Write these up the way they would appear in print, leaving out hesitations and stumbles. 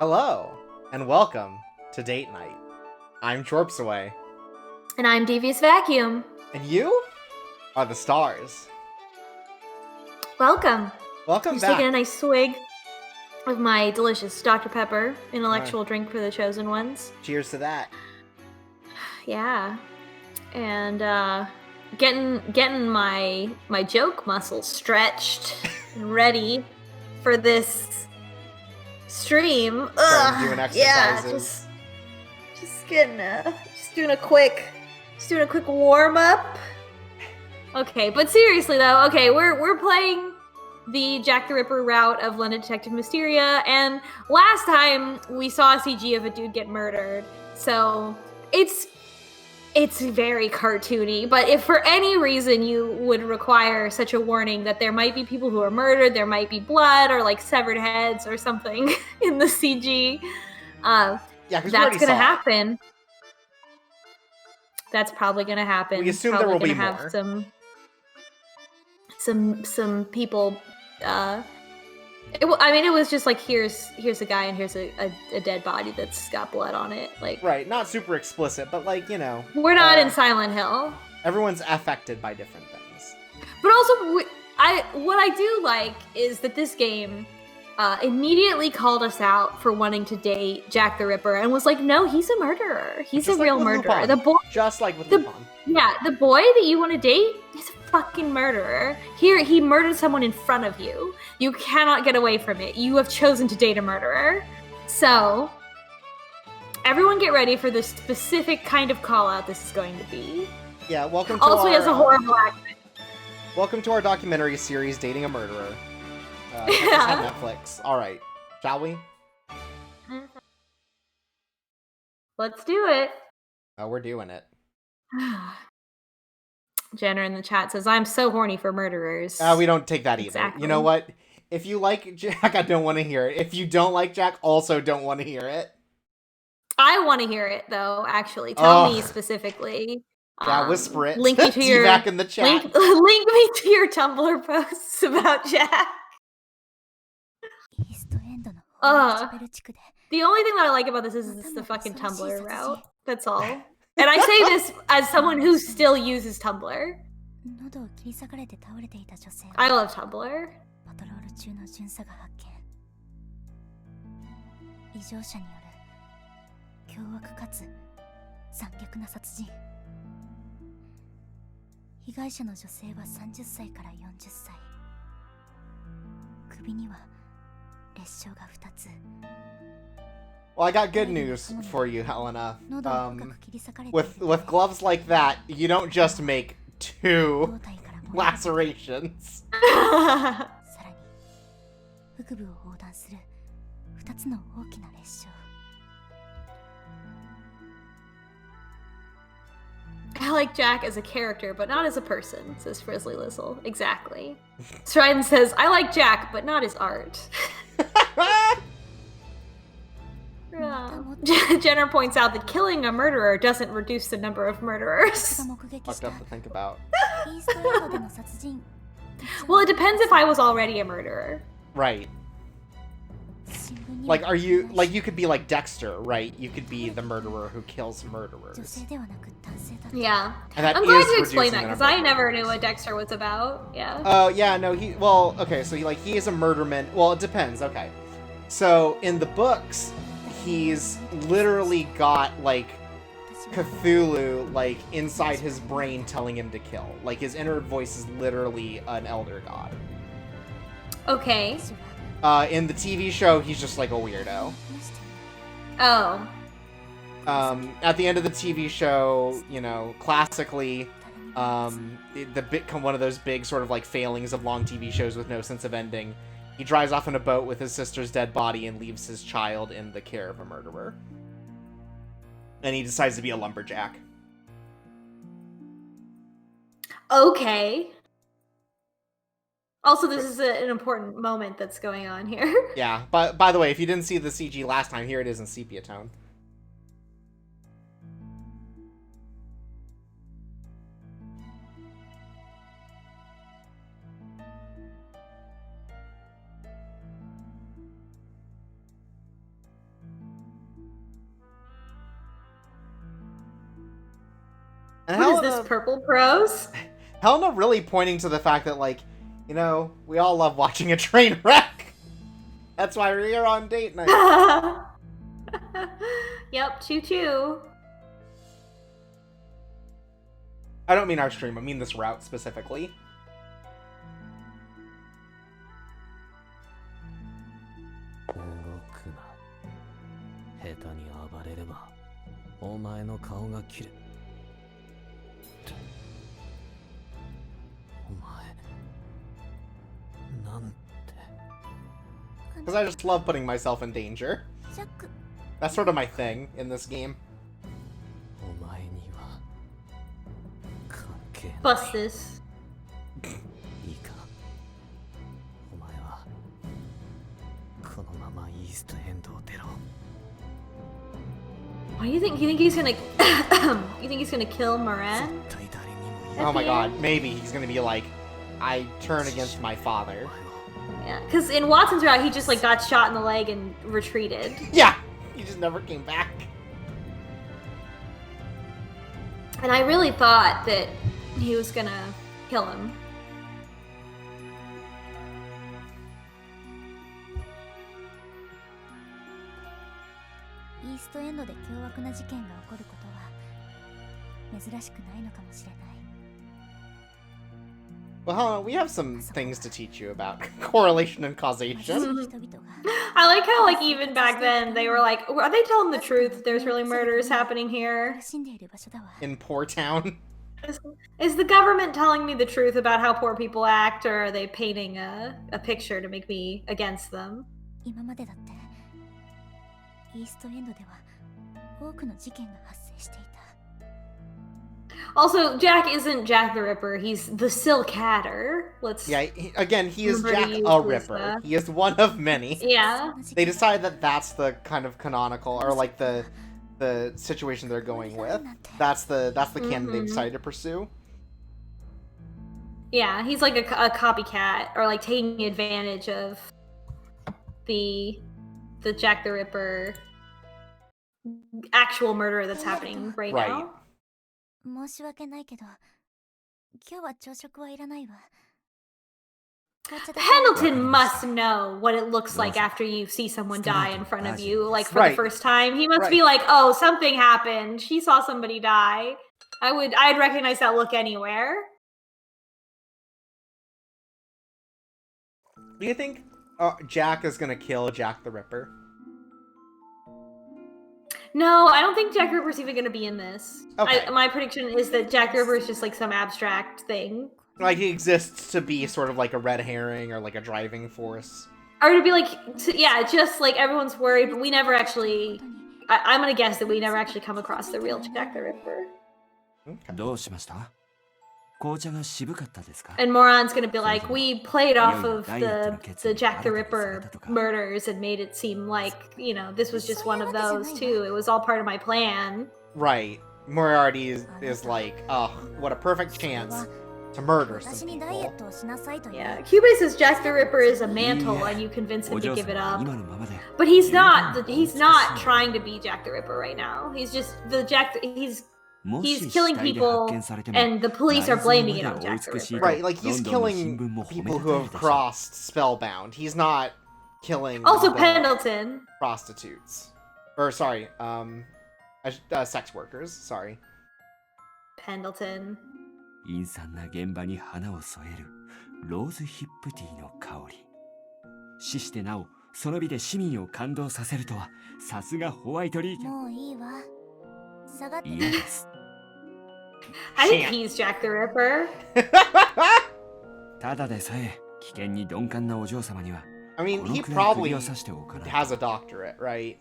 Hello, and welcome to Date Night. I'm Chorpsaway, And I'm Devious Vacuum. and you are the stars. Welcome. Welcome Just back. taking a nice swig of my delicious Dr. Pepper intellectual drink for the chosen ones. Cheers to that. Yeah. And getting my joke muscles stretched and ready for this stream. Doing exercises. Yeah, just doing a quick warm up. Okay, but seriously though, okay, we're playing the Jack the Ripper route of London Detective Mysteria, and last time we saw a CG of a dude get murdered, so it's very cartoony. But if for any reason you would require such a warning that there might be people who are murdered, there might be blood or like severed heads or something in the CG, that's gonna happen. That's probably gonna happen. We assume probably there will be have more. some people. It was just like here's a guy and here's a dead body that's got blood on it. Like, right, not super explicit, but like, you know, we're not in Silent Hill. Everyone's affected by different things. But also, what I do like is that this game immediately called us out for wanting to date Jack the Ripper and was like, no, he's a murderer. He's just a real murderer. Lupin. The boy, just like with Lupin. Yeah, the boy that you want to date is a fucking murderer. Here, he murdered someone in front of you. You cannot get away from it. You have chosen to date a murderer. So, everyone get ready for the specific kind of call out this is going to be. Yeah, welcome to also, he has a horrible accent. Welcome to our documentary series, Dating a Murderer. On Netflix. All right, shall we? Let's do it. Oh, we're doing it. Jenner in the chat says, I'm so horny for murderers. We don't take that either. You know what? If you like Jack, I don't want to hear it. If you don't like Jack, also don't want to hear it. I want to hear it, though, actually. Tell me specifically. Yeah, whisper it. Link me to your back in the chat. Link me to your Tumblr posts about Jack. The only thing that I like about this is it's the fucking Tumblr route. That's all. And I say this as someone who still uses Tumblr. I love Tumblr. 被害者の女性は30歳から40歳。首には裂傷が2つ。 Well, I got good news for you, Helena. With gloves like that, you don't just make 2 lacerations. さらに腹部を横断する2つの大きな裂傷。 I like Jack as a character, but not as a person, says Frizzly Lizzle. Exactly. Strident says, I like Jack, but not his art. Jenner points out that killing a murderer doesn't reduce the number of murderers. Fucked up to think about. Well, it depends if I was already a murderer. Right. Like, are you, like, you could be like Dexter, right? You could be the murderer who kills murderers. Yeah. And that I'm glad you explained that, because I never knew what Dexter was about. Yeah. Oh, yeah, no, well, okay, so he is a murderman. Well, it depends, okay. So, in the books, he's literally got, like, Cthulhu, like, inside his brain telling him to kill. Like, his inner voice is literally an elder god. Okay. In the TV show, he's just like a weirdo. Oh. At the end of the TV show, you know, classically, one of those big sort of like failings of long TV shows with no sense of ending, he drives off in a boat with his sister's dead body and leaves his child in the care of a murderer. And he decides to be a lumberjack. Okay. Also, this is an important moment that's going on here. Yeah, but by the way, if you didn't see the CG last time, here it is in sepia tone. this purple prose? Helena really pointing to the fact that, like, you know, we all love watching a train wreck. That's why we're here on date night. Yep, choo-choo. I don't mean our stream, I mean this route specifically. 動くな。下手に暴れれば、お前の顔が切れ。お前、なんて。 Because I just love putting myself in danger. That's sort of my thing in this game. お前には関係ない。 Bust this. いいか。お前はこのままイーストエンドを出ろ。 What do you think? You think he's gonna? You think he's gonna kill Moran? 絶対誰にも言え Oh my や god, maybe he's gonna be like, I turn against my father. Yeah, because in Watson's route, he just like got shot in the leg and retreated. Yeah! He just never came back. And I really thought that he was gonna kill him. East End で凶悪な事件が起こることは珍しくないのかもしれない。 Well, Helena, we have some things to teach you about correlation and causation. 人々が I like how like even back then they were like, are they telling the truth? There's really murders happening here. 苦しんでいる場所だわ。 In Poor Town. Is the government telling me the truth about how poor people act, or are they painting a picture to make me against them? 今までだってイーストエンドでは多くの事件が発生していた。 Also, Jack isn't Jack the Ripper. He's the Silk Hatter. Let's. Yeah, again, he is Remember to Jack use a this, Ripper. He is one of many. Yeah. They decide that that's the kind of canonical, or like the situation they're going with. That's the canon they decided to pursue. Yeah, he's like a copycat, or like taking advantage of the Jack the Ripper actual murder that's happening right now. 申し訳ないけど、今日は朝食はいらないわ。 Pendleton must know what it looks like after you see someone die in front of you, like for the first time. He must be like, "Oh, something happened. She saw somebody die." I'd recognize that look anywhere. Do you think Jack is gonna kill Jack the Ripper? No, I don't think Jack the Ripper's even going to be in this. Okay. My prediction is that Jack the Ripper is just like some abstract thing. Like he exists to be sort of like a red herring or like a driving force. Or to be like, yeah, just like everyone's worried, but we never actually. I'm going to guess that we never actually come across the real Jack the Ripper. Okay. どうしました？紅茶が渋かったですか？ And Moron's gonna be like, we played off of the Jack the Ripper murders and made it seem like, you know, this was just one of those too. It was all part of my plan. Right. Moriarty is like, oh, what a perfect chance to murder some people. Yeah, Cubase says Jack the Ripper is a mantle and you convince him to give it up. But he's not trying to be Jack the Ripper right now. He's just he's killing people, and the police are blaming it on Jack the Ripper. Right, like he's killing people who have crossed Spellbound. He's not killing Also Pendleton. prostitutes. Or sorry, sex workers. Sorry. Pendleton. 陰惨な現場に花を添えるローズヒップティーの香り。死してなおその美で市民を感動させるとはさすがホワイトリー。もういいわ。下がって。嫌です。 I think he's Jack the Ripper. ただでさえ危険に鈍感なお嬢様には I mean, he probably has a doctorate, right?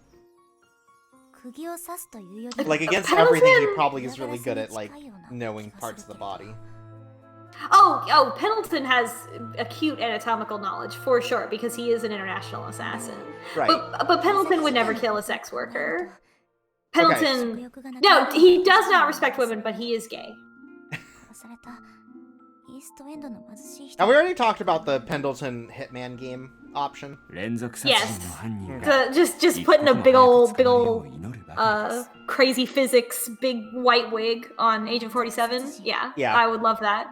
釘を刺すというより Like against everything, he probably is really good at like knowing parts of the body. Oh, Pendleton has acute anatomical knowledge for sure because he is an international assassin. Right. But Pendleton would never kill a sex worker. Pendleton, no, he does not respect women, but he is gay. Have we already talked about the Pendleton Hitman game? option. 連続殺人の犯人 The, が just 一 putting a 刻も big 早く old 捕まるよう祈るばかりです crazy physics big white wig on Agent 47. Yeah, Yeah. I would love that.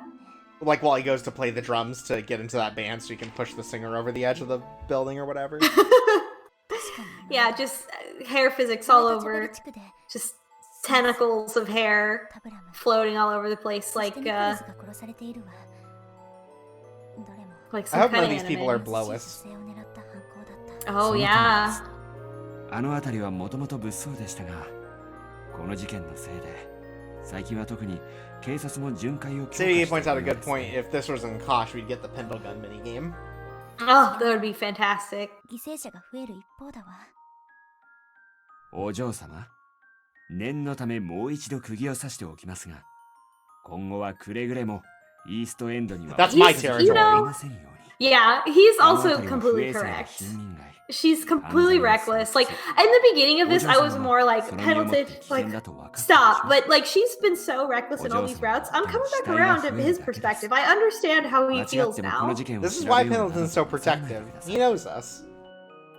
Like while he goes to play the drums to get into that band so he can push the singer over the edge of the building or whatever. Yeah, just hair physics all over. Just tentacles of hair floating all over the place like some I hope none kind of of these people are anime. Blois. Oh その通り yeah. ですあの辺りはもともと物騒でしたがこの事件のせいで最近は特に警察も巡回を強化してい Sadie る points out a よう good です point. ね If this was in Kosh, we'd get the pinball gun minigame. Oh, that would be fantastic. 犠牲者が増える一方だわ。お嬢様念のためもう一度釘を刺しておきますが今後はくれぐれもイーストエンドには That's my お territory. 出ませんように Yeah, he's あの also 辺りは不 completely 衛生な correct. 貧民街 She's completely reckless. Like in the beginning of this, I was more like Pendleton, like stop. But like she's been so reckless in all these routes. I'm coming back around to his perspective. I understand how he 間違っ feels てもこの now. 事件を This is 調べ why ようなど Pendleton's と so なさらない protective. でくださ He い knows us.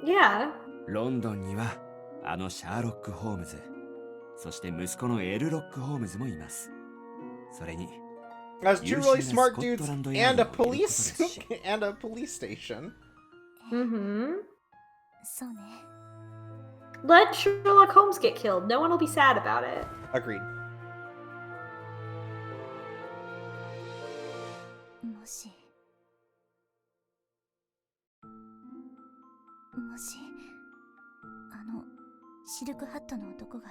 Yeah. ロンドンにはあのシャーロック・ホームズそして息子のエル・ロック・ホームズもいますそれに Has two really smart dudes Scotland and Yard a を入れること police ですし and a police station. Mm-hmm. そうね。 Let Sherlock Holmes get killed. No one will be sad about it. Agreed. もしシルクハットの男が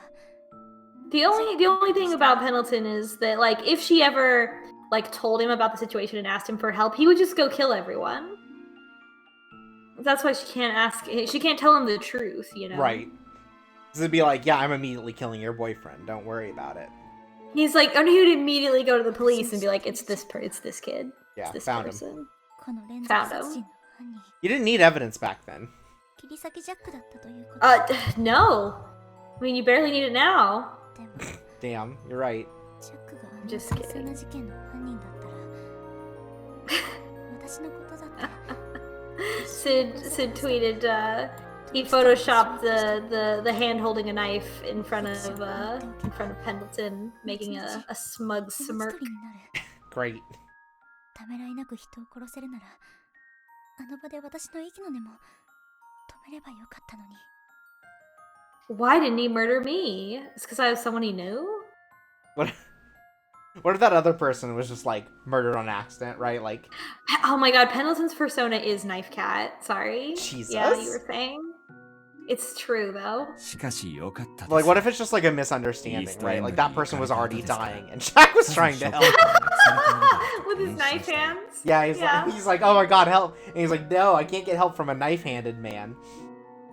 The only thing about Pendleton is that like if she ever like told him about the situation and asked him for help, he would just go kill everyone. That's why she can't tell him the truth, you know. Right. So it'd be like, yeah, I'm immediately killing your boyfriend. Don't worry about it. He's like, oh, he would immediately go to the police and be like, it's this kid. Yeah, It's this found him. person. この連続 Found 殺 him. 人の犯人 You didn't need evidence back then. 切り裂きジャックだったということ No. I mean, you barely need it now. でも Damn, you're right. ジャックが Just 悲惨な事件の犯人だったら私のことだって Sid tweeted, he photoshopped the hand holding a knife in front of Pendleton, making a smug その smirk. 一人になる Great. ためらいなく人を殺せるならあの場で私の息の根も止めればよかったのに Why didn't he murder me? It's because I was someone he knew? What if that other person was just like murdered on accident, right? Like, Oh my god, Pendleton's persona is Knife Cat. Sorry. Jesus. Yeah, you were saying? It's true, though. しかしよかったです like what if it's just like a misunderstanding, East right? End Like thatに person was 行かれ already たんですか？ dying and Jack was trying to help. With his knife hands? Yeah, he's Yeah. like, oh my god, help! And he's like, no, I can't get help from a knife-handed man.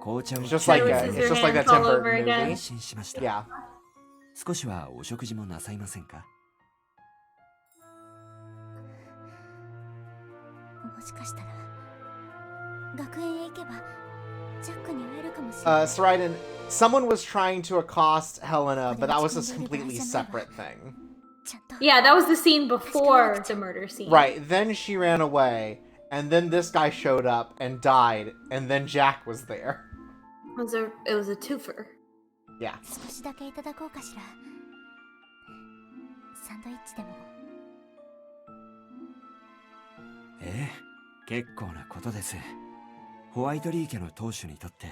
紅茶を It's just like Joe a, Scissorhands it's just like that all Tim over Burton again. movie. 安心しました Yeah. 少しはお食事もなさいませんかもしかしたら学園へ行けばジャックに会えるかもしれない Saraiden, someone was trying to accost Helena, but that was a completely separate thing. ちゃんと Yeah, that was the scene before the murder scene. Right, then she ran away, and then this guy showed up and died, and then Jack was there. It was a twofer. Yeah. 少しだけいただこうかしらサンドイッチでもええ結構なことですホワイトリー家の当主にとって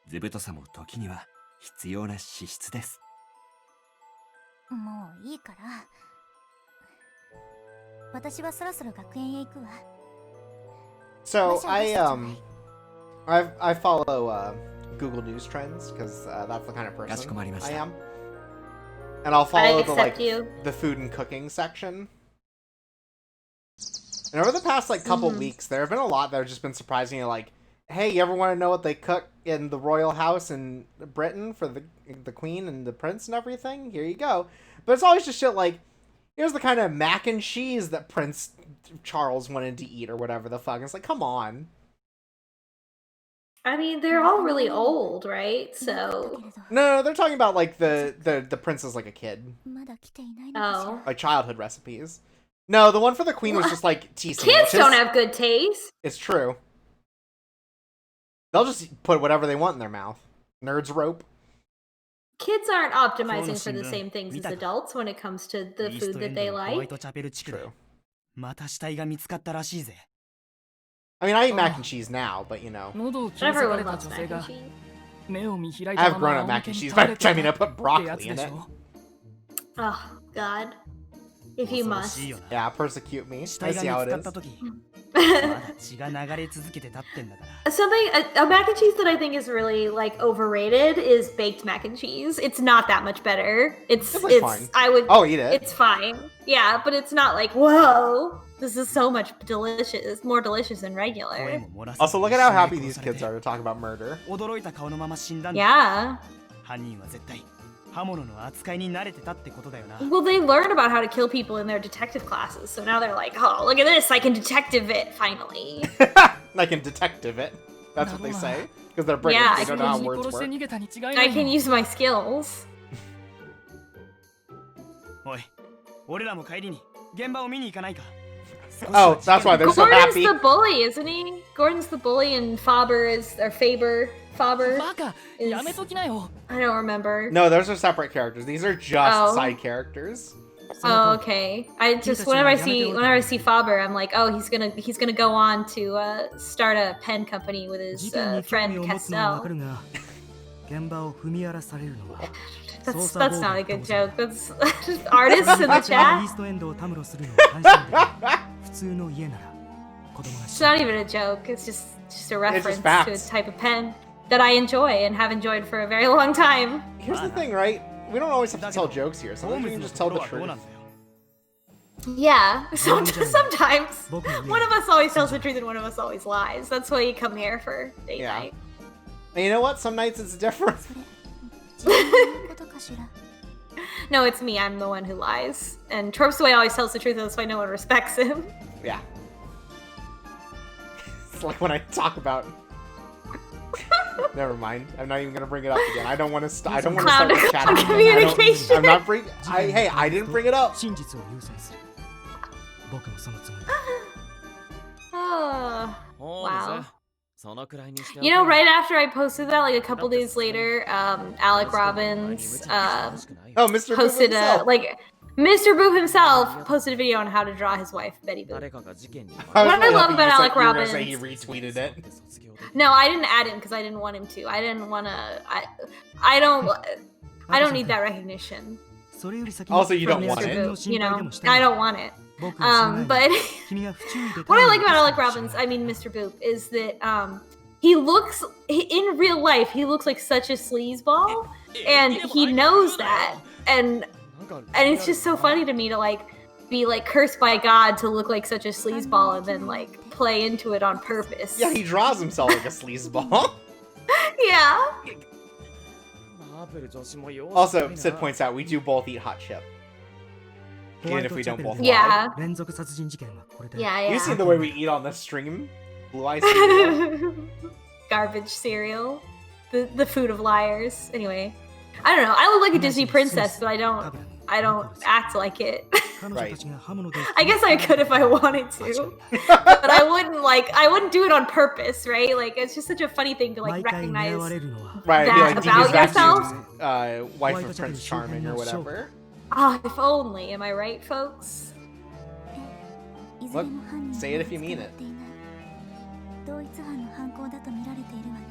図太さも時には必要な資質ですもういいから私はそろそろ学園へ行くわ So I follow Google News trends because that's the kind of person I am, and I'll follow the food and cooking section. And over the past couple weeks, there have been a lot that have just been surprisingly like, hey, you ever want to know what they cook in the royal house in Britain for the queen and the prince and everything? Here you go. But it's always just shit like, here's the kind of mac and cheese that Prince Charles wanted to eat or whatever the fuck. It's like, come on. I mean, they're all really old, right? So. No, they're talking about like the prince is like a kid, まだ来ていないのかしら Oh. like childhood recipes. No, the one for the queen was just like tea Kids sandwiches. don't have good taste. It's true. They'll just put whatever they want in their mouth. Nerds rope. Kids aren't optimizing for the same things as adults when it comes to the food that they like. True. また死体が見つかったらしいぜ。 I mean, I eat mac and cheese now, but you know. 喉を切り裂か Everyone れた loves 女 mac 性 and が cheese. 目を見開い I た have ま grown ま up 仰 mac 向 and けに cheese, 倒 by れ which I て mean I た put って broccoli やつ in で it. しょ。 Oh God. If you 恐ろ must. しいよな。 Yeah, persecute me. 死 I 体 see が how 見 it つかった is. 時、まだ血が流れ続けてたってんだから。A mac and cheese that I think is really like overrated is baked mac and cheese. It's not that much better. It's fine. I would I'll eat it. It's fine. Yeah, but it's not like, whoa, this is so much more delicious than 声 regular. も漏らさず Also, look at how happy 一 these 緒に殺 kids さ are れ to talk about murder. て驚いた顔のまま死んだんだ。 Yeah. 犯人は絶対刃物の扱いに慣れてたってことだよな。 Well, they learn about how to kill people in their detective classes, so now they're like, oh, look at this, I can detective it, finally. I can detective it. That's what they say. Because they're British, Yeah, they I don't can know how 人 words 殺して work. 逃げたに違いな I いも can ん。 use my skills. おい、俺らも帰りに現場を見に行かないか。 Oh, that's why they're so Gordon's happy. the bully, isn't he? Gordon's the bully and Faber is, or Faber, バカ、やめときなよ。 I don't remember. No, those are separate characters. These are just Oh. side characters. Oh, okay. I just whenever I see Faber, I'm like, oh, he's gonna go on to start a pen company with 事 his 件に興味 friend を持つのはわか Castell. るが、現場を踏み荒らされるのは That's not a good joke. That's artists in the イー chat. ストエンドをたむろするのは関心で、普通の家なら子供が It's 死ぬ not even a joke. It's just a reference to a facts. type of pen that I enjoy and have enjoyed for a very long time. Here's the thing, right? We don't always have to tell jokes here. ホー Sometimes ム we ズ can の just と tell ころ the はどう truth. なんだよ。 Yeah. Sometimes 僕の家 one of us always tells the truth and one of us always lies. That's why you come here for date Yeah. night. And you know what? Some nights it's different. 自分のことかしら。 No, it's me. I'm the one who lies. And Torpsway always tells the truth, that's why no one respects him. Yeah. It's like when I talk about. Never mind. I'm not even gonna bring it up again. I don't want to. I don't want to Clown start to the chat again. communication. I'm not bring. Hey, I didn't bring it up. 真実を優先する。僕もそのつもりだ。 Oh, そう wow. です。そのくらいにして You know, right after I posted that, like a couple days later, Alec Robbins Oh, Mr. Boop posted a himself. like Mr. Boop himself posted a video on how to draw his wife Betty Boop. 誰かが事件に I was What I really love hoping about you said Alec you were gonna say he Robbins- retweeted it. No, I didn't add him because I didn't want him to. I didn't want to. I don't need that recognition それより先に Also, you don't from want Mr. it. Boop. You know, I don't want it. 僕の知らない But 君が不注意で what I like about Alec Robbins, I mean Mr. Boop, is that he looks in real life he looks like such a sleazeball, and he knows that, and it's just so funny to me to like be like cursed by God to look like such a sleazeball and then like play into it on purpose. Yeah, he draws himself like a sleazeball. Yeah. Also, Sid points out we do both eat hot chip. Even if we don't both lie. Yeah. 連続殺人事件はこれで Yeah, You yeah. seen the way we eat on the stream? Blue Eye cereal? Garbage cereal. The food of liars. Anyway. I don't know. I look like a Disney princess, but I don't act like it. 彼女たちが刃物で I guess I could if I wanted to. But I wouldn't do it on purpose, right? Like it's just such a funny thing to like 毎回狙 recognize. われるのは Right, That be like about Dee's yourself? Vacuum's, wife of Prince Charming or whatever. Ah, if only, am I right, folks? いずれも犯人 say it if you mean it. は捕まっていない。同一犯の犯行だと見られているわね。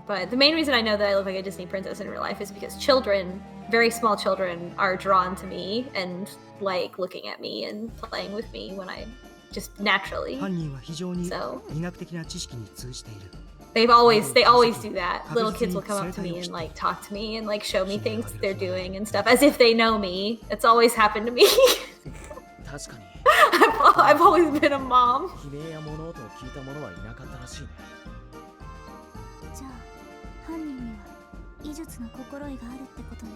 But the main reason I know that I look like a Disney princess in real life is because children, very small children, are drawn to me and like looking at me and playing with me when I just naturally. 犯人は非常に So 医学的な知識に通じている they always do that. Little kids will come up to me and like talk to me and like show me things they're doing and stuff as if they know me. It's always happened to me. 確かに I've always been a mom. 悲鳴や物音を聞いた者はいなかったらしいね。じゃあ犯人には医術の心得があるってことね。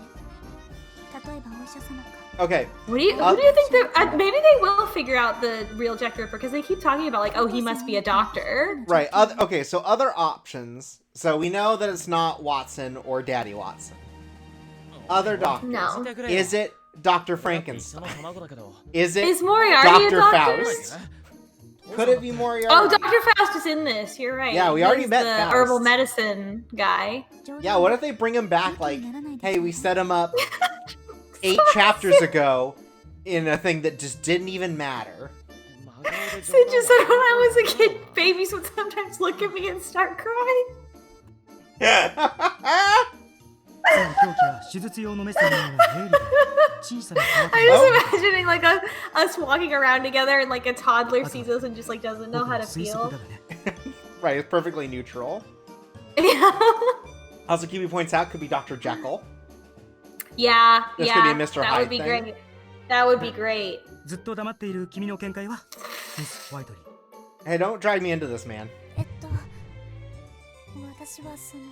例えばお医者様か。 Okay, Who do you think that maybe they will figure out the real Jack the Ripper because they keep talking about like, oh, he must be a doctor. right. Okay, so other options. So we know that it's not Watson or Daddy Watson. Other doctors. No. Is it Dr. Frankenstein? Is it Is Moriarty a Dr. doctor? Faust? Could it be Moriarty? Oh, Dr. Faust is in this. You're right. Yeah, we already He's met the Faust. herbal medicine guy. Yeah, what if they bring him back like, hey, we set him up 8 chapters ago in a thing that just didn't even matter. Sid just said when I was a kid, babies would sometimes look at me and start crying. I'm just imagining like us walking around together and like a toddler sees us and just like doesn't know how to feel. Right, it's perfectly neutral. Yeah. Also, Kiwi points out, could be Dr. Jekyll. Yeah, This yeah. could be a Mr. That Hyde would be thing. great. That would be great. Hey, don't drag me into this, man. 私はその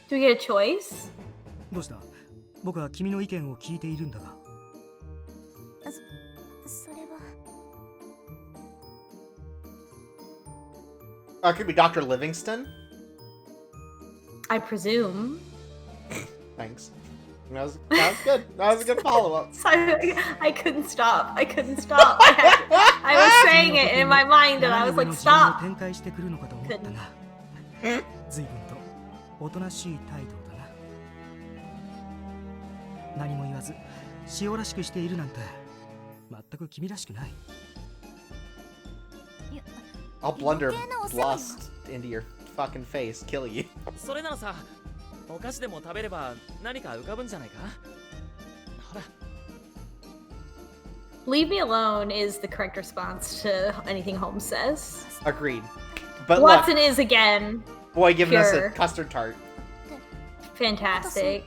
Do we get a choice? どうした僕は君の意見を聞いているんだが。それは It could be Dr. Livingston. I presume. Thanks. That was good. That was a good follow-up. I couldn't stop. I couldn't stop. I was saying it in my mind and I was like, stop. 展開してくるのかと思ったが、随分とおとなしい態度だな。何も言わず、塩らしくしているなんて、全く君らしくない。I'll blunder blast into your fucking face, kill you. それならさ、お菓子でも食べれば何か浮かぶんじゃないか？ほら。 Leave me alone is the correct response to anything Holmes says. Agreed. But Watson look, is again boy giving us pure. a custard tart. Fantastic.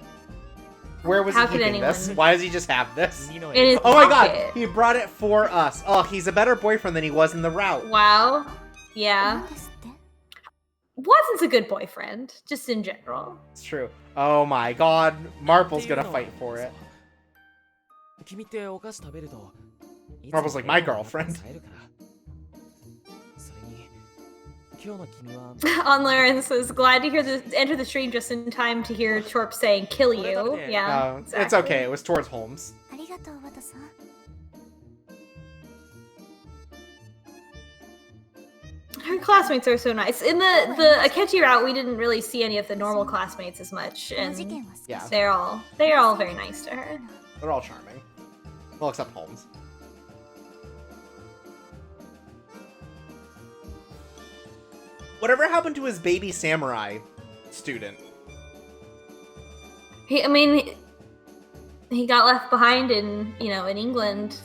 Where was How he could keeping this? anyone- Why does he just have this? In his Oh my god, pocket. he brought it for us. Oh, he's a better boyfriend than he was in the route. Wow. Yeah. 何ですって Watson's a good boyfriend, just in general. It's true. Oh my god, Marple's gonna fight for it. 君ってお菓子食べると Marple's like my girlfriend. それに今日の君は On Laren says, glad to hear enter the stream just in time to hear Torp saying, kill you. Yeah. It's exactly. okay, it was towards Holmes. ありがとうワトさん Her classmates are so nice. In the Akechi route, we didn't really see any of the normal classmates as much, この事 and 件は少し Yeah. they're all very nice to her. They're all charming. Well, except Holmes. Whatever happened to his baby samurai student? He got left behind in England.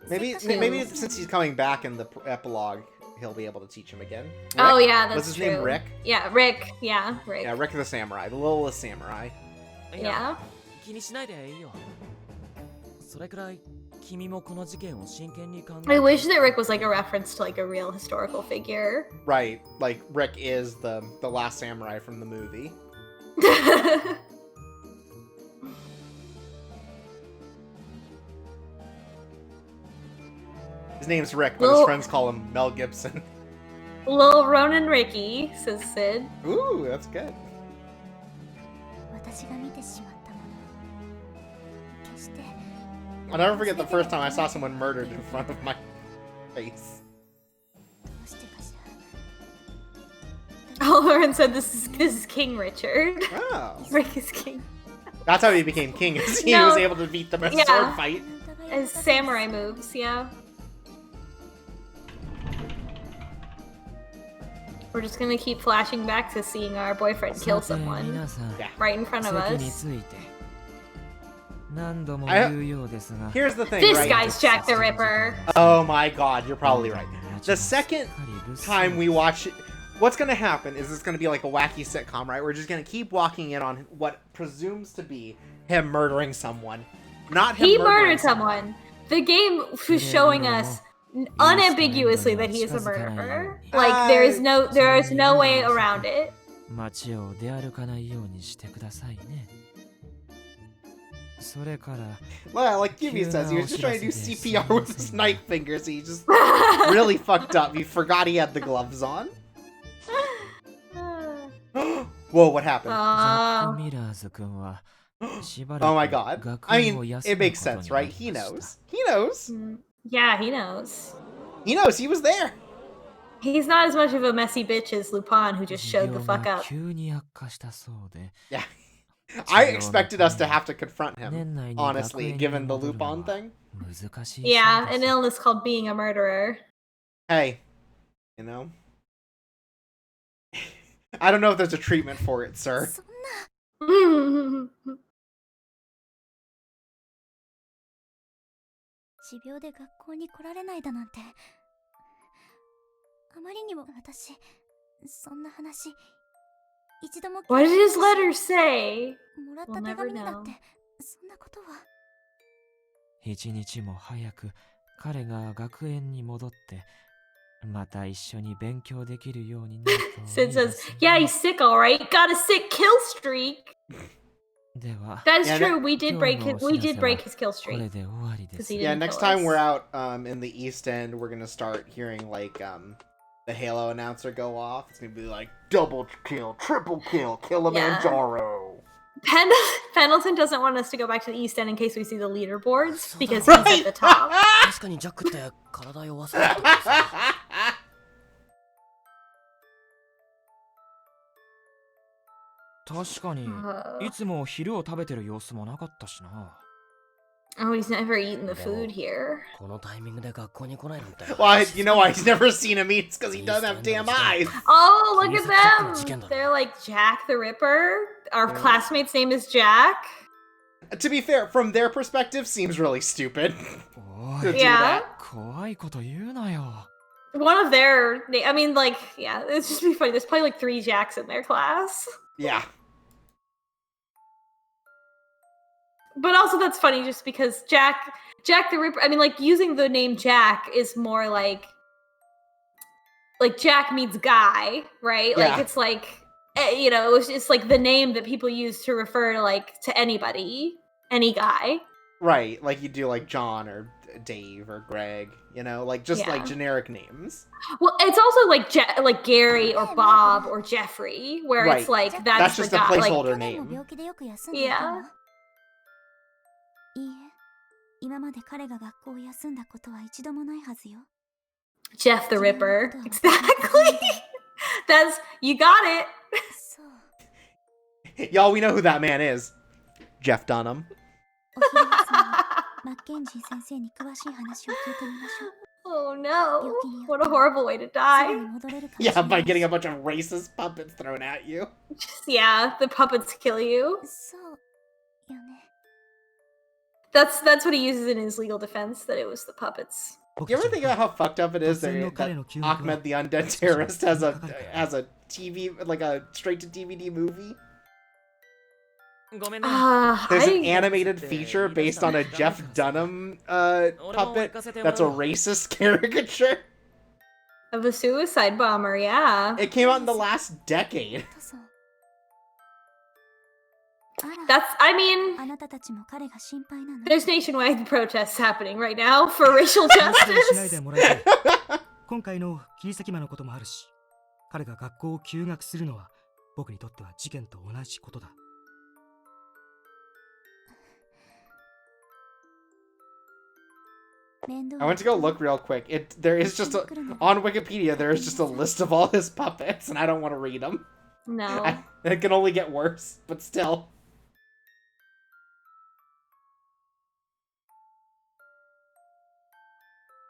Maybe since he's coming back in the epilogue, he'll be able to teach him again. Oh Rick? yeah, that's What's his true. name? Rick? Yeah, Rick. Yeah, Rick. Yeah, Rick the samurai, the littlest samurai. いや Yeah. 気にしないでいいよ。それくらい君もこの事件を真剣に考え I wish that Rick was like a reference to like a real historical figure. Right, like Rick is the last samurai from the movie. His name's Rick, but his Well- friends call him Mel Gibson. Lil Ronan Ricky, says Sid. Ooh, that's good. 私が見てしまったもの決して I'll never forget the first time I saw someone murdered in front of my face. どうしてかしら Oh, Lauren said this is King Richard. Oh. Rick is king. That's how he became king, is he No. was able to beat them in a Yeah. sword fight. 疑い As samurai moves, yeah. We're just gonna keep flashing back to seeing our boyfriend kill さて someone 皆さん Yeah. right in front of 席に us. ついて何度も言うようですが Here's the thing, This right? guy's Jack the Ripper. Oh my god, you're probably right. The second time we watch it, what's gonna happen is it's gonna be like a wacky sitcom, right? We're just gonna keep walking in on what presumes to be him murdering someone. Not him He murdering murdered someone. The game was showing us unambiguously that he is a murderer. Like there is no way around it. 街を出歩かないようにしてくださいね。それから Well, like Kiwi says, he was just trying to do CPR with his knife fingers. He just really fucked up. He forgot he had the gloves on. Whoa, what happened? ザッ Oh. ク・ミラーズ君はしばらく Oh my god. 学 I 園を mean, 休 it む makes ことに sense, な right? り He ました knows. He knows. Yeah, he knows. He knows, he was there. He's not as much of a messy bitch as Lupin, who just 持 showed the 病 fuck が up. 急に悪化したそうで Yeah. I expected us to have to confront him, 年内に学 honestly, 園に given the 戻るの Lupin は thing. 難しいそう Yeah, で an す illness called being a murderer. Hey, you know? I don't know if there's a treatment for it, sir. そんな持病で学校に来られないだなんて、あまりにも私そんな話一度も What did his letter say? もらった We'll 手 never 紙にだ know. ってそんなことは。一日も早く彼が学園に戻ってまた一緒に勉強できるようになるといい Sid で says, すね yeah, he's sick, alright. Got a sick kill streak. では That is Yeah, true. We did 今 break 日の his お we 知らせ did は break his kill これ streak. で終わりで Because す he Yeah, didn't next kill time us. we're out in the East End, we're gonna start hearing like the Halo announcer go off. It's gonna be like double kill, triple kill, Kilimanjaro. Pendleton doesn't want us to go back to the East End in case we see the leaderboards because he's at the top. 確かにジャックって体弱そうだったけどさ。確かに Uh, いつも昼を食べてる様子もなかったしな oh, he's never eaten the food here. このタイミングで学校に来ないなんて。 Well, you know why he's never seen him eat? It's because he doesn't have damn eyes. Oh, look He's at a chicken them! dog. They're like Jack the Ripper. Our Yeah. classmate's name is Jack. To be fair, from their perspective, seems really stupid. お to い do Yeah. that. 怖いこと言うなよ One of their, I mean, like, yeah, it's just be funny. There's probably like 3 Jacks in their class. Yeah. But also that's funny just because Jack the Ripper, I mean, like, using the name Jack is more like Jack meets Guy, right? Yeah. Like, it's like, you know, it's like the name that people use to refer to, like, to anybody, any guy. Right, like you do like John or Dave or Greg, you know, like just like Yeah. generic names. Well, it's also like Gary or Bob or Jeffrey, where it's Right. like That's that's the just a guy. Like, placeholder 去年も name. 病気でよく休んでいたわ。 Yeah. いいえ、今まで彼が学校を休んだことは一度もないはずよ。 Jeff the Ripper. Exactly. That's you got it. そう。 Y'all, we know who that man is. Jeff Dunham. お昼休みにマッケンジー先生に詳しい話を聞いてみましょう。 Oh no! What a horrible way to die. すぐに戻れるかもしれ Yeah, ない by getting a bunch of racist puppets thrown at you. Yeah, the puppets kill you. そうよね。 That's what he uses in his legal defense. That it was the puppets. You ever think about how fucked up it is that, 突然の彼の急激は Ahmed the Undead Terrorist has a TV, like a straight to DVD movie? ごめんね There's an I animated feature based on a Jeff Dunham puppet that's a racist caricature. of a suicide bomber. Yeah, It came out in the last decade. とそう。あら、 that's. I mean, あなたたちも彼が心配なの？ there's nationwide protests happening right now for racial 心配しないで justice. もらいたい。今回の切り裂き魔のこともあるし、彼が学校を休学するのは僕にとっては事件と同じことだ。面倒 I went to go look real quick. There is just on Wikipedia there is just a list of all his puppets, and I don't want to read them. No. It can only get worse, but still.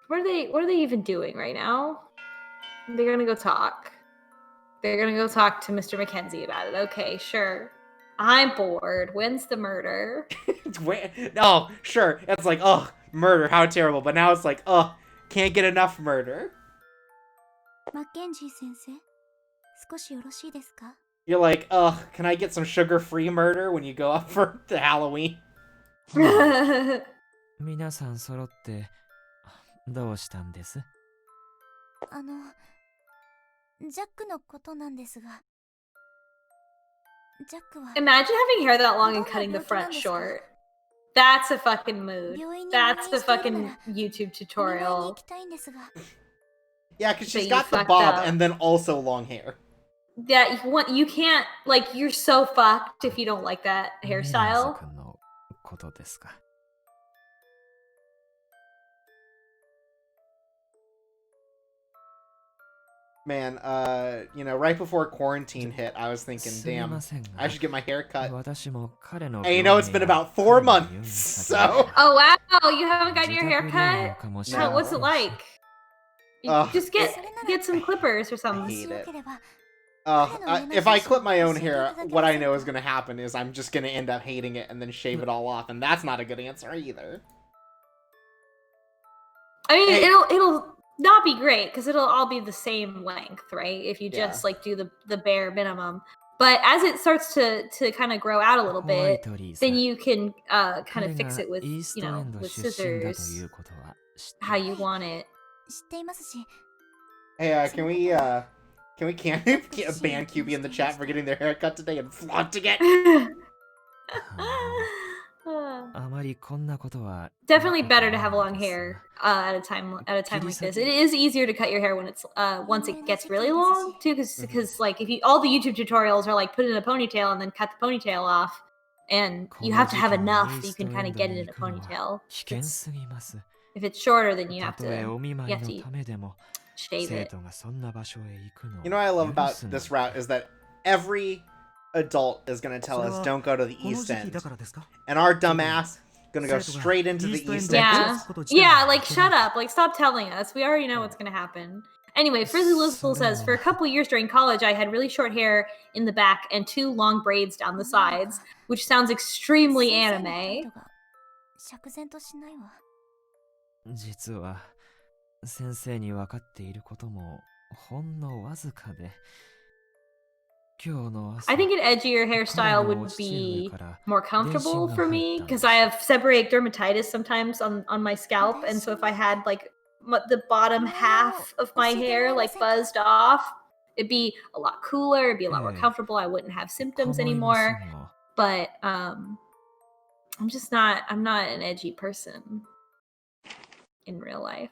What are they even doing right now? They're gonna go talk. They're gonna go talk to Mr. Mackenzie about it. Okay, sure. I'm bored. When's the murder? No, sure. It's like, oh, murder, how terrible. But now it's like, oh, can't get enough murder. マッケンジー先生、少しよろしいですか？ You're like, oh, can I get some sugar-free murder when you go up for the Halloween? 皆さん揃ってどうしたんですジャックのことなんですが。ジャックは Imagine having hair that long and cutting the front short. That's a fucking mood. That's the fucking YouTube お見舞いに行 tutorial. きたいんですが。 Yeah, because she's But you got the fucked bob up. and then also long hair. Yeah, you can't, like, you're so fucked if you don't like that ミラーズ hairstyle. 君のことですか Man, you know, right before quarantine hit, I was thinking, damn, I should get my hair cut. 私も彼の And you know, it's been about 4 months, so... Oh wow, you haven't gotten your hair 自宅療養 cut? かもし No. れま What's せ it んし like? You Ugh, just get some clippers or も something. しよければ if I clip my own hair, what I know is gonna happen is I'm just gonna end up hating it and then shave it all off, and that's not a good answer either. I mean, Hey. it'll not be great because it'll all be the same length, right? If you Yeah. just like do the bare minimum. But as it starts to kind of grow out a little ホワイ bit, トリーさ then ん you can kind 彼 of fix が it with イース you トエ know ンド with 出身だと scissors いうことは知って how you want it. 知っていますし Hey, can we ban QB in the chat for getting their haircut today and flaunting it? あまりこんなことは Definitely 言い better た to く have ない long です hair が at a time like this. It is easier to cut your hair when it's once it gets really long too, because like if you all the YouTube tutorials are like put it in a ponytail and then cut the ponytail off, and you have to have enough that you can kind of get it in a ponytail. 危険すぎます If it's shorter, then you た have とえ to お見舞 you い have の to ためでも shave 生 it. 徒がそんな場所へ行くの You know what I love を about 許すの this route is that every adult is gonna tell us don't go to the この East 時期 End, だからですか and our dumbass gonna go straight into the East End. Yeah. Yeah, like shut up. Like stop telling us. We already know what's gonna happen. Anyway, Frizzly Lizzle says, for a couple years during college, I had really short hair in the back and 2 long braids down the sides, which sounds extremely 先生の anime. 態度が釈然としないわ実は先生に分かっていることもほんのわずかで今日の朝 I think an edgier hairstyle would be more comfortable for me because I have seborrheic dermatitis sometimes on my scalp, and so if I had like the bottom half of my hair like buzzed off, it'd be a lot cooler, it'd be a lot more comfortable, I wouldn't have symptoms 構いませ anymore. んが But I'm not an edgy person in real life.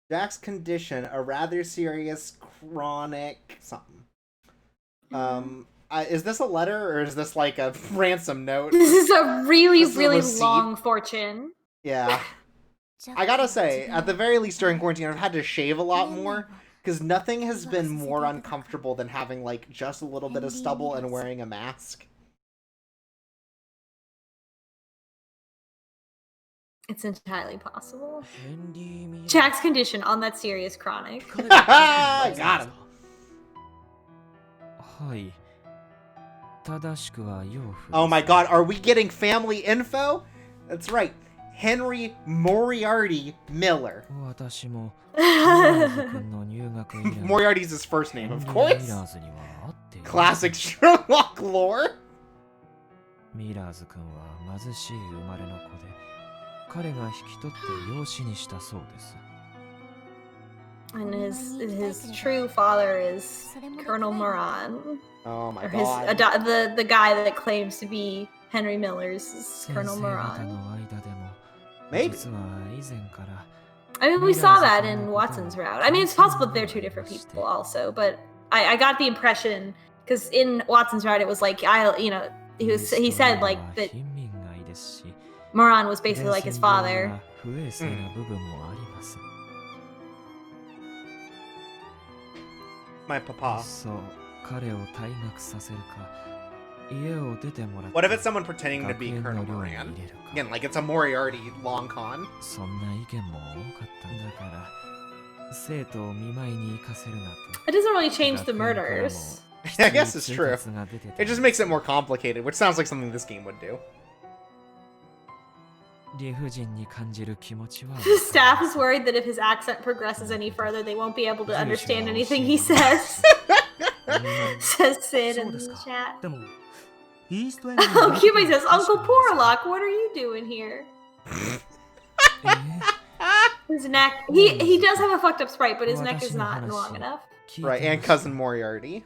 Jack's condition, a rather serious chronic something. Is this a letter or is this like a ransom note? This is a really, This is a really receipt. long fortune. Yeah. I gotta say, at the very least during quarantine, I've had to shave a lot more, because nothing has been more uncomfortable than having, like, just a little bit of stubble and wearing a mask. It's entirely possible. ヘンリー・ミラー Jack's condition on that serious chronic. Got him. はい正しくは養父 Oh my god, are we getting family info? That's right. Henry Moriarty Miller. 私もミラーズ君の入学以来 Moriarty's his first name, of ヘンリー course. ミラーズには会っている Classic Sherlock lore. ミラーズ君は貧しい生まれの子で彼が引き取って養子にしたそうです And his true father is Colonel Moran. Oh my Or his god. the guy that claims to be Henry Miller's is 先 Colonel 生方 Moran. の間でも Maybe. 実は以前から I mean, we saw that in Watson's route. I mean, it's possible that they're 2 different people also, but I got the impression because in Watson's route it was like he said like that 貧民街ですし Moran was basically like his father. 不衛生な部分もあります My papa. そう彼を退学させるか家を出てもらって What if it's someone pretending to be 学園 Colonel の寮に Moran? 入れるか Again, like it's a Moriarty long con. そんな意見も多かったんだから生徒を見舞いに行かせるなと It doesn't really change the murders. I guess it's true. It just makes it more complicated, which sounds like something this game would do. 理不尽に感じる気持ちは The staff is worried that if his accent progresses any further, they won't be able to understand anything he says. Says Sid そ in うで the すか chat. でもイーストエンドに Oh, Cubey says, Uncle Porlock, what are you doing here? え His neck. He does have a fucked up sprite, but his neck is not long enough. Right, and Cousin Moriarty.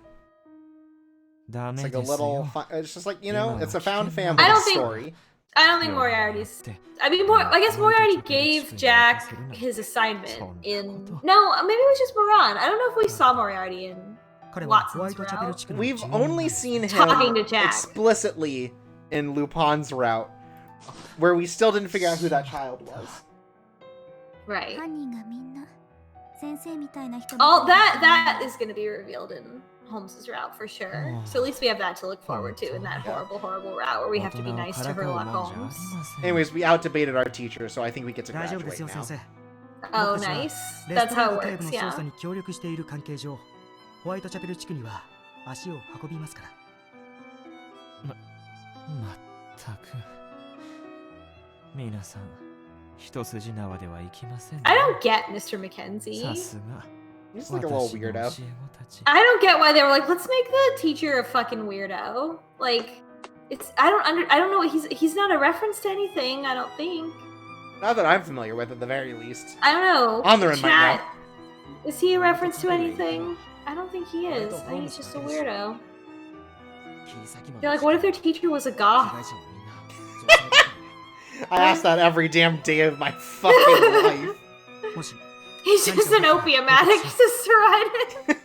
ダ It's メ like a ですよ little... It's just like, you know, it's a found family I don't think- story. I don't think Moriarty's. I mean, I guess Moriarty gave Jack his assignment in. No, maybe it was just Moran. I don't know if we saw Moriarty in 彼はホワ Watson's イトチャペル地 route. 区の We've 住人なん only です seen Talking him to Jack. explicitly in Lupin's route, where we still didn't figure out who that child was. Right. 犯人がみんな先生みたいな人 Oh, that is going to be revealed in Holmes's route for sure. Oh. So at least we have that to look forward to in that Yeah. horrible route where we have to be nice to Sherlock Holmes. Anyways, we outdebated our teacher, so I think we get to 大丈夫です graduate よ先 now. 生 Oh, 僕たちは nice. レス That's トラ how ン it ド警部 works, の捜 yeah. 査に協力している関係上ホワイトチャペル地区には足を運びますからまったく皆さん一筋縄ではいきませんね I don't get Mr. Mackenzie. さすが He's like a little 私の weirdo. 教え子たち I don't get why they were like, let's make the teacher a fucking weirdo. Like, it's I don't know. He's not a reference to anything. I don't think. Not that I'm familiar with, at the very least. I don't know. Honor might Chat, is he a reference to anything? I don't think he is. I think he's just a weirdo. They're like, what if their teacher was a goth? I ask that every damn day of my fucking life. もし He's just an opium addict, Sister Ryden.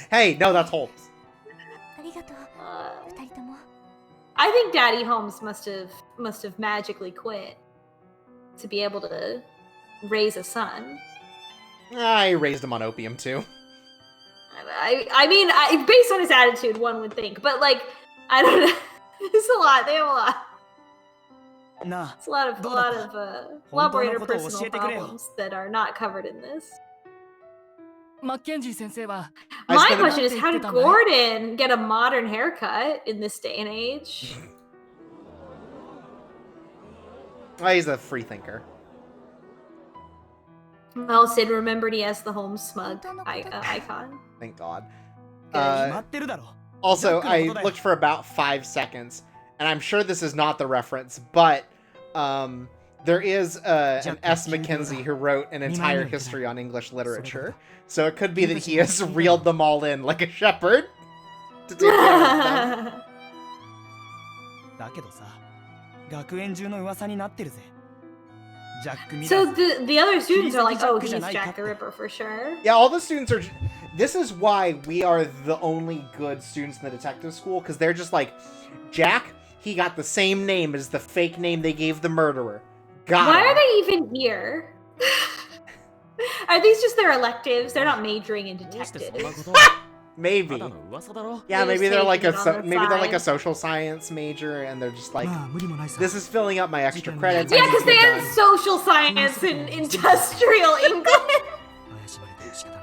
Hey, no, that's Holmes. ありがとう Uh, 二人とも I think Daddy Holmes must have magically quit to be able to raise a son. I raised him on opium, too. I mean, based on his attitude, one would think, but like, I don't know. It's a lot. They have a lot. なあ It's a lot of collaborator personal 教えてくれよ。 problems that are not covered in this. マッケンジー先生は I My spent a- question is, how did Gordon get a modern haircut in this day and age? Oh, he's a free thinker. Oh, Sid remembered he has the Holmes smug icon. Thank God. 決ま Uh, ってるだろ also, I looked for about 5 seconds, and I'm sure this is not the reference, but there is an S. Mackenzie who wrote an entire history on English literature. So it could be that he has reeled them all in like a shepherd to take care of them. だけどさ学園中の噂になってるぜジャック・ミラ So ーズ the other students are like, oh, Jack he's Jack Jack the Ripper for sure. Yeah, all the students are... This is why we are the only good students in the detective school, because they're just like, Jack, he got the same name as the fake name they gave the murderer. Got Why him. are they even here? Are these just their electives? They're not majoring in どうしてそんなこ detectives. と Maybe. ただの噂だろ Yeah, They're maybe just they're like a taking it on the maybe they're like a side. social science major, and they're just like, まあ無理もないさ this is filling up my extra credits. I Yeah, need because to they get had done. social science and industrial English. 怪しまれても仕方ない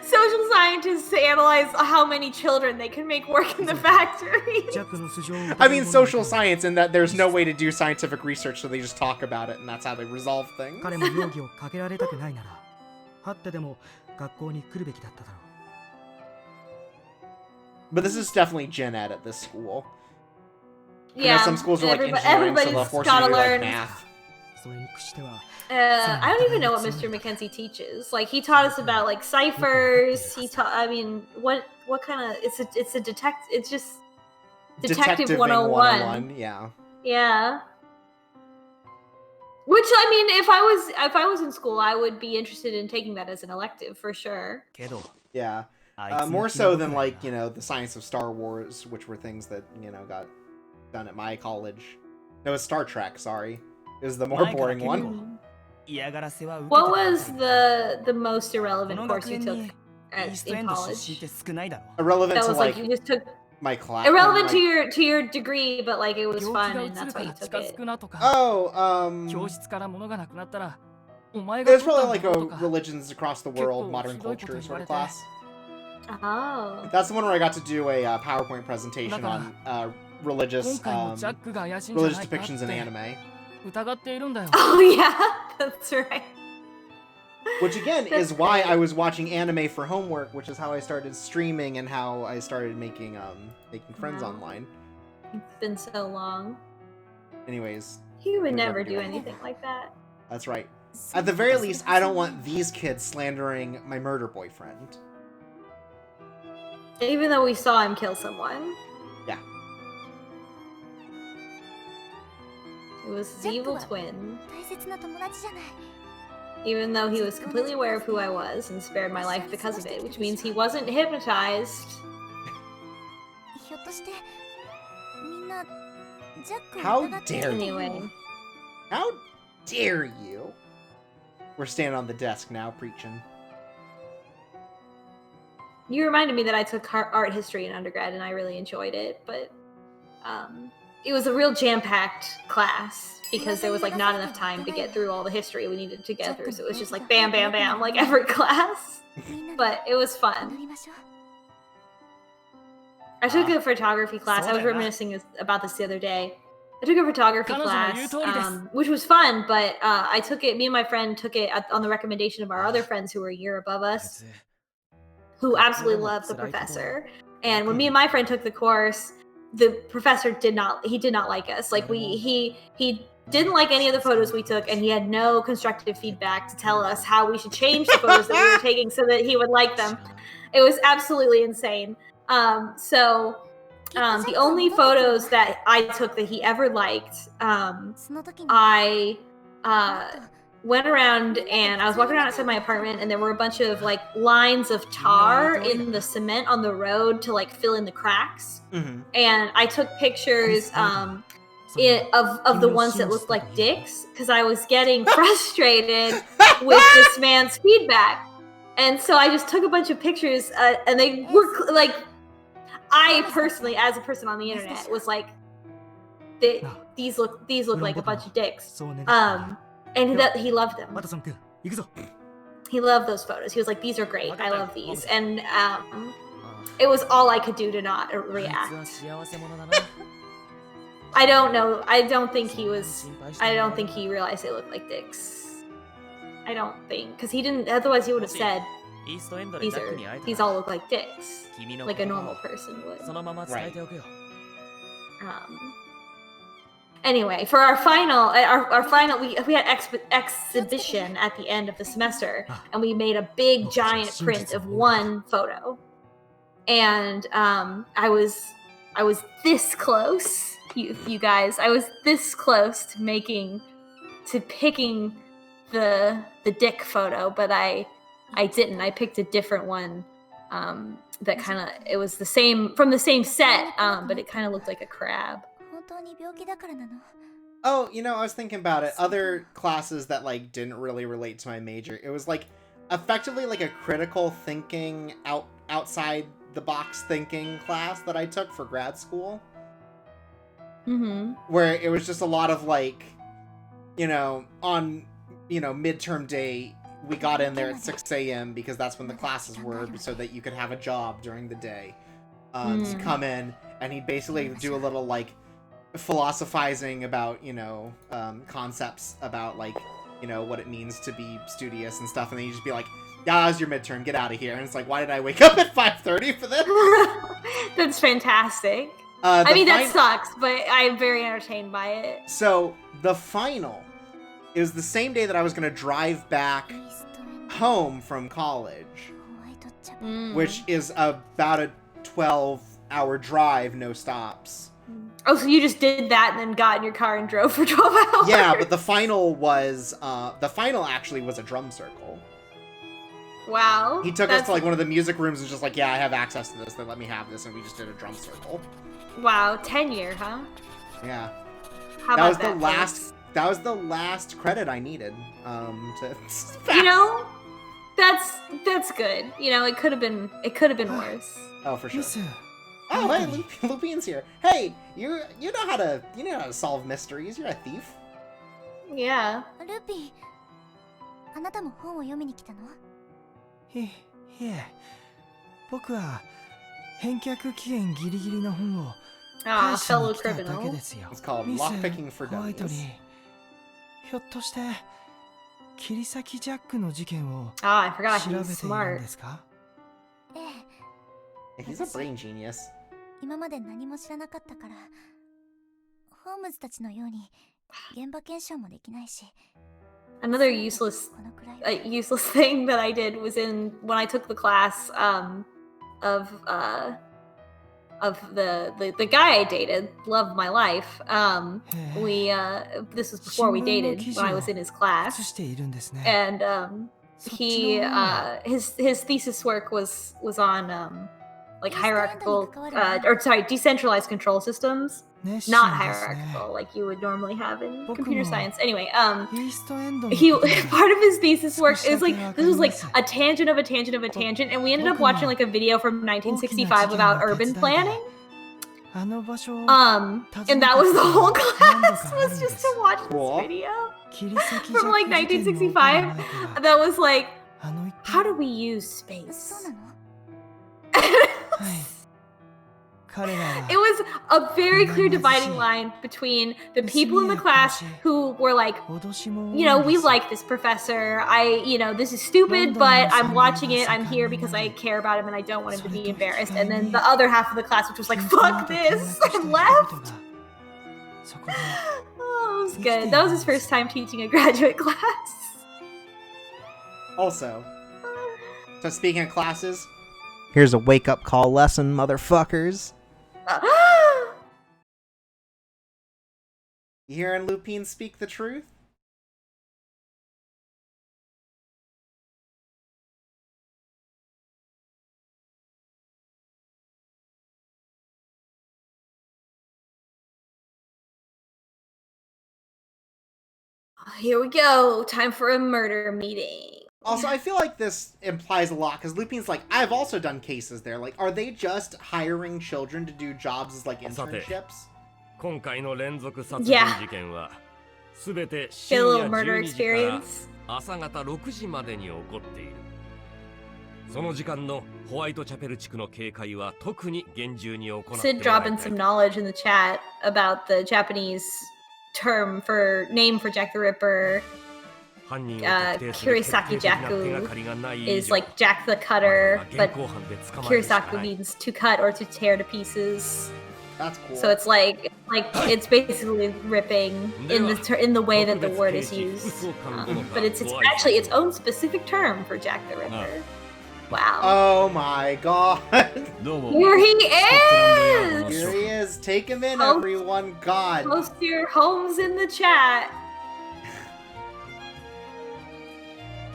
Social scientists analyze how many children they can make work in the factory. ジャックの素性を I mean social science in that there's no way to do scientific research, so they just talk about it, and that's how they resolve things. 彼も容疑をかけられたくないならはってでも学校に来るべきだっただろう But this is definitely gen ed at this school. I know Yeah, some schools are like engineering, so everybody's they'll force you to gotta do like learn. math. それに屈しては I don't even know what Mr. Mackenzie teaches. Like he taught us about like ciphers. He taught. I mean, what kind of? It's a detect. It's just detective 101. Yeah. Yeah. Which I mean, if I was in school, I would be interested in taking that as an elective for sure. けど Yeah. あいつの More 気の so 毒 than な like, you know, the science of Star Wars, which were things that, you know, got done at my college. No, it's Star Trek, sorry. It was the more Mike, boring I one. can- 嫌がらせは受けて What たばかり was だ the most こ irrelevant の course 学 you 園 took にイー at, ストエ in ンド出身って college? 少ないだろ Irrelevant That to was like like you just took my class. irrelevant like, to your degree, but like it was 病気 fun が and うつる that's か why ら you 近 took づ it. くなとか Oh, 教室から物がなくなったらお前が it's 取った probably ん like だ a ろとか religions across the world,結構 modern ひどいこと culture 言わ sort れ of て class. Oh. That's the one where I got to do a PowerPoint presentation だから on 今 religious 回もジャックが怪しいんじゃ religious ないかっ depictions in て anime. 疑っているんだよ Oh yeah, that's right. Which again That's is why great. I was watching anime for homework, which is how I started streaming and how I started making friends Wow. online. It's been so long. Anyways, He would Would never never do do anything. anything like that. that's right. At the very least, I don't want these kids slandering my murder boyfriend. Even though we saw him kill someone. Yeah. It was his evil twin. 大切な友達じゃない Even though he was completely aware of who I was and spared my life because of it, which means he wasn't hypnotized. ひょっとしてみんなジャックを How 疑って dare る you. Anyway. How dare you? We're standing on the desk now, preaching. You reminded me that I took art history in undergrad, and I really enjoyed it, but it was a real jam-packed class because there was like not enough time to get through all the history we needed to get through, so it was just like bam, bam, bam, like every class. But it was fun. I took a photography class. I was reminiscing about this the other day. I took a photography class, which was fun, but I took it, me and my friend took it on the recommendation of our other friends who were a year above us, who absolutely loved the professor. And when me and my friend took the course, the professor did not like us. Like he didn't like any of the photos we took, and he had no constructive feedback to tell us how we should change the photos that we were taking so that he would like them. It was absolutely insane. The only photos that I took that he ever liked, I went around and I was walking around outside my apartment, and there were a bunch of like lines of tar in the cement on the road to like fill in the cracks. Mm-hmm. And I took pictures of the ones that looked like dicks because I was getting frustrated with this man's feedback. And so I just took a bunch of pictures, and they were like, I personally, as a person on the internet, was like, these look like a bunch of dicks. And he loved them. He loved those photos. He was like, these are great. I love these. And it was all I could do to not react. I don't know. I don't think he realized they looked like dicks. I don't think. Because he didn't, otherwise he would have said, these all look like dicks. Like a normal person would. Right. Anyway, for our final, we had exhibition at the end of the semester, and we made a big giant print of one photo, and I was this close, you guys. I was this close to picking the dick photo, but I didn't. I picked a different one. That kind of, it was the same from the same set, but it kind of looked like a crab. Oh, I was thinking about it. Other classes that like didn't really relate to my major. It was like effectively like a critical thinking outside the box thinking class that I took for grad school. Mm-hmm. Where it was just a lot of like, on midterm day, we got in there at 6 a.m. because that's when the classes were, so that you could have a job during the day. To come in, and he'd basically do a little like philosophizing about concepts about like what it means to be studious and stuff, and then he'd just be like, "Yeah, that was your midterm. Get out of here." And it's like, why did I wake up at 5:30 for this? That's fantastic. That sucks, but I'm very entertained by it. So the final, it was the same day that I was going to drive back home from college, which is about a 12-hour drive, no stops. Oh, so you just did that and then got in your car and drove for 12 hours? Yeah, but the final actually was a drum circle. Wow. He took us to like one of the music rooms and was just like, yeah, I have access to this, they let me have this, and we just did a drum circle. Wow, tenure, huh? Yeah. How that about was that was the last credit I needed to that's good. It could have been worse. Oh, for sure. Oh, hey, Lupine's here. Hey, you know how to solve mysteries. You're a thief. Yeah. Lupi, あなたも本を読みに来たの？いえ、僕は返却期限ギリギリの本を返しに来ただけですよ。It's called lockpicking for ホワイトリー。 dummies. ひょっとして切り裂きジャックの事件を I forgot 調べ he's ているん smart. ですか？ええ。 He's a brain genius. 今まで何も知らなかったから、ホームズたちのように現場検証もできないし。Another useless thing that I did was when I took the class of the guy I dated, love of my life. This was before we dated, when I was in his class, and his thesis work was on like hierarchical, or sorry, decentralized control systems, not hierarchical like you would normally have in computer science. Anyway, he part of his thesis work is like this was like a tangent of a tangent of a tangent, and we ended up watching like a video from 1965 about urban planning. And that was the whole class was just to watch this video from like 1965 that was like, how do we use space? It was a very clear dividing line between the people in the class who were like, you know, we like this professor. This is stupid, but I'm watching it. I'm here because I care about him and I don't want him to be embarrassed. And then the other half of the class, which was like, fuck this, and left. Oh, it was good. That was his first time teaching a graduate class. Also, so speaking of classes, here's a wake-up call lesson, motherfuckers. You hearing Lupine speak the truth? Here we go. Time for a murder meeting. Also, I feel like this implies a lot, because Lupine's like, I've also done cases there. Like, are they just hiring children to do jobs as, like, internships? Yeah. Get a little murder experience. 朝方6時までに起こっている。その時間のホワイトチャペル地区の警戒は特に厳重に行ってもらいたい。 Sid dropping some knowledge in the chat about the Japanese name for Jack the Ripper. Kurisaki Jaku is like Jack the Cutter, but Kurisaku means to cut or to tear to pieces. That's cool. So it's like it's basically ripping in the way that the word is used, but it's actually its own specific term for Jack the Ripper. Wow. Oh my god. Here he is! Here he is. Take him in, everyone. God. Post your homes in the chat.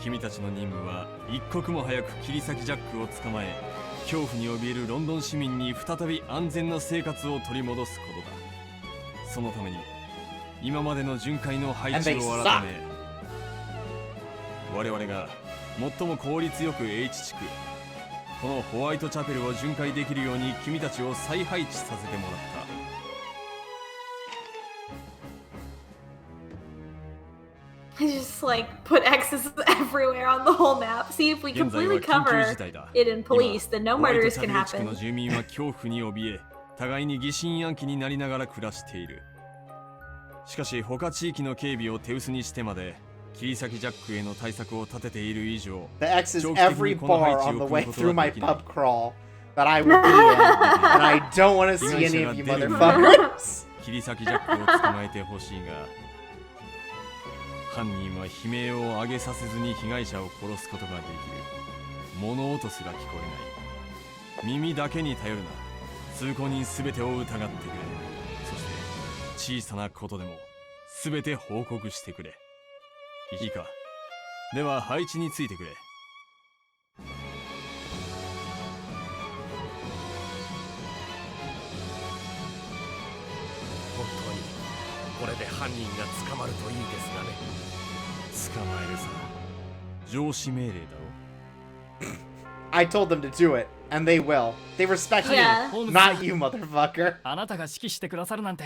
君たちの任務は一刻も早く切り裂きジャックを捕まえ、恐怖に怯えるロンドン市民に再び安全な生活を取り戻すことだ。そのために今までの巡回の配置を改め、我々が最も効率よく H 地区、このホワイトチャペルを巡回できるように君たちを再配置させてもらった。 I just like put X's everywhere on the whole map. See if we completely cover it in police, then no murders can happen. の住民は恐怖に怯え、互いに疑心暗鬼になりながら暮らしている。しかし他地域の警備を手薄にしてまで切り裂きジャックへの対策を立てている以上、 The X is every bar on the way through my pub crawl that I would be in, and I don't want to see any of you motherfuckers. 切り裂きジャックを捕まえてほしいが。 犯人は悲鳴を上げさせずに被害者を殺すことができる。物音すら聞こえない。耳だけに頼るな。通行人すべてを疑ってくれ。そして小さなことでもすべて報告してくれ。いいか。では配置についてくれ。本当にこれで犯人が捕まるといいですがね。 捕まえるさ。上司命令だろ。 I told them to do it, and they will. They respect me, not you, motherfucker. あなたが指揮してくださるなんて、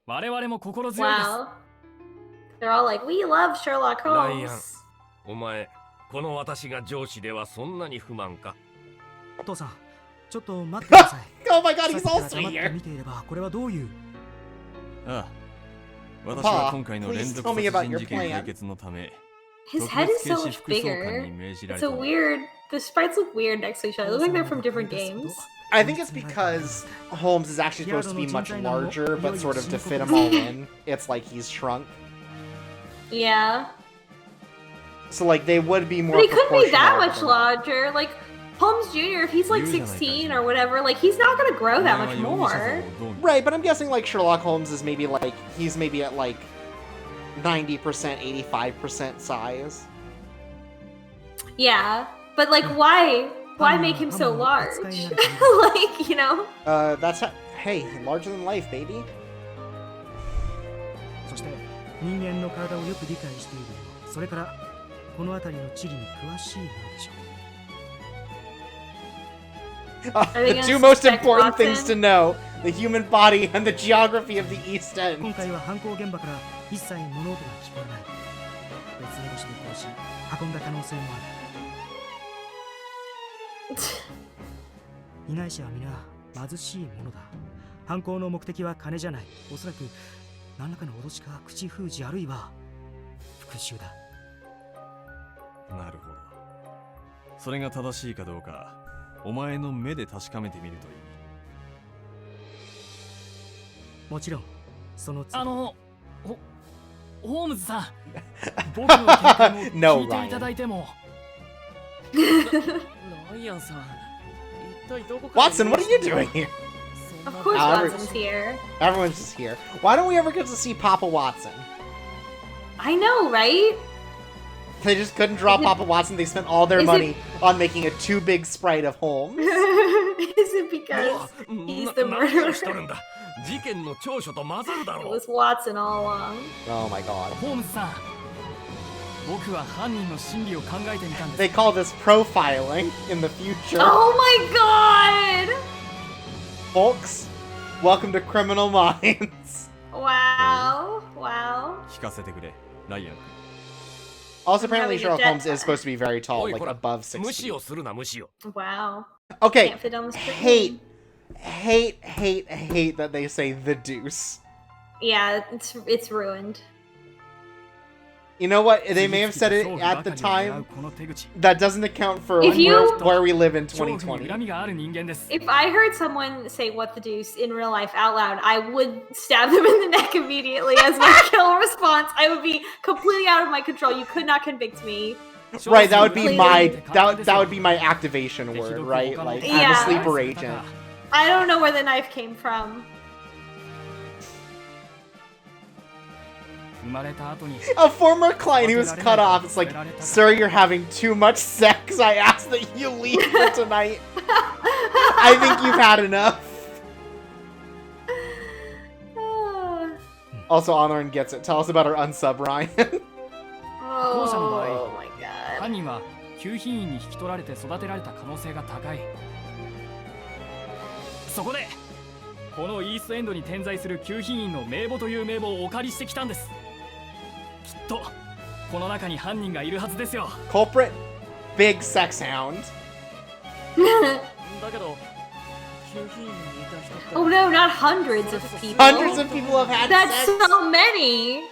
我々も心強いです。 Wow. They're all like, we love Sherlock ライアン、 Holmes. お前、この私が上司ではそんなに不満か？父さん、ちょっと待ってください。Oh my god, he's さっきから also 黙って here. 見ていれば、これはどういう？ああ。私は今回の連続殺人事件解決のため、 His head is so much bigger. It's a weird. The sprites look weird next to each other. They look like they're from different games. I think it's because Holmes is actually supposed to be much larger, but sort of to fit him all in, it's like he's shrunk. Yeah. So like they would be more. But he couldn't be that much proportional. larger. Like Holmes Jr., if he's like 16 or whatever, like he's not gonna grow that much more. Right, but I'm guessing like Sherlock Holmes is maybe like he's maybe at like 90%, 85% size. Yeah, but like why Why make him so large? 犯人は刃物を扱い慣れている Like, you know. That's how, hey, larger than life, baby. そして人間の体をよく理解しているようそれからこの辺りの地理に詳しいものでしょう The two most important things to know: the human body and the geography of the East 今 End. 回は犯行現場から一切物音が聞こえない別の場所で殺し運んだ可能性もある被害者は皆貧しいものだ犯行の目的は金じゃないおそらく何らかの脅しか口封じあるいは復讐だなるほど。それが正しいかどうか、お前の目で確かめてみるといい。もちろんそのホームズさん、僕の見解も聞いていただいても。ライアンさん、一体どこから Watson, what are you doing here? Of course, Watson's here. Everyone's just here. Why don't we ever get to see Papa Watson? I know, right? They just couldn't draw Papa Watson. They spent all their is money on making a too big sprite of Holmes. Is it because he's the 何を murderer? しとるんだ。事件の調書と混ざるだ It ろう。 was Watson all along. Oh my god. ホームズさん、僕は犯人の心理を考えてみたん They です call this profiling in the future. Oh my god! Folks, welcome to Criminal Minds. Wow. Wow. 聞かせてくれ、ライアン君。 Also, I'm apparently having a Sherlock jet Holmes is supposed to be very tall, おい like こら、 above 6無視 feet. をするな無視を。 Wow. Okay, Can't fit on the screen. hate that they say the deuce. Yeah, it's ruined. You know what? They may have said it at the time. That doesn't account for If you- where we live in 恐怖に 2020. 恨みがある人間です。 If I heard someone say "what the deuce" in real life out loud, I would stab them in the neck immediately as my kill response. I would be completely out of my control. You could not convict me. Right, that would be Completely. that would be my activation word, right? Like I'm a Yeah. sleeper agent. I don't know where the knife came from. 生まれた後に A former client who was cut off. It's like, sir, you're having too much sex. I ask that you leave for tonight. I think you've had enough. Also, Honorin gets it. Tell us about her unsub, Ryan. Oh my god. 犯人は給品員に引き取られて育てられた可能性が高い。そこでこのイーストエンドに点在する給品員の名簿という名簿をお借りしてきたんです。きっとこの中に犯人がいるはずですよ。 Culprit, big sex hound. だけど、救品員にいた人って Oh no, not hundreds of people. Hundreds of people have had That's sex. so many.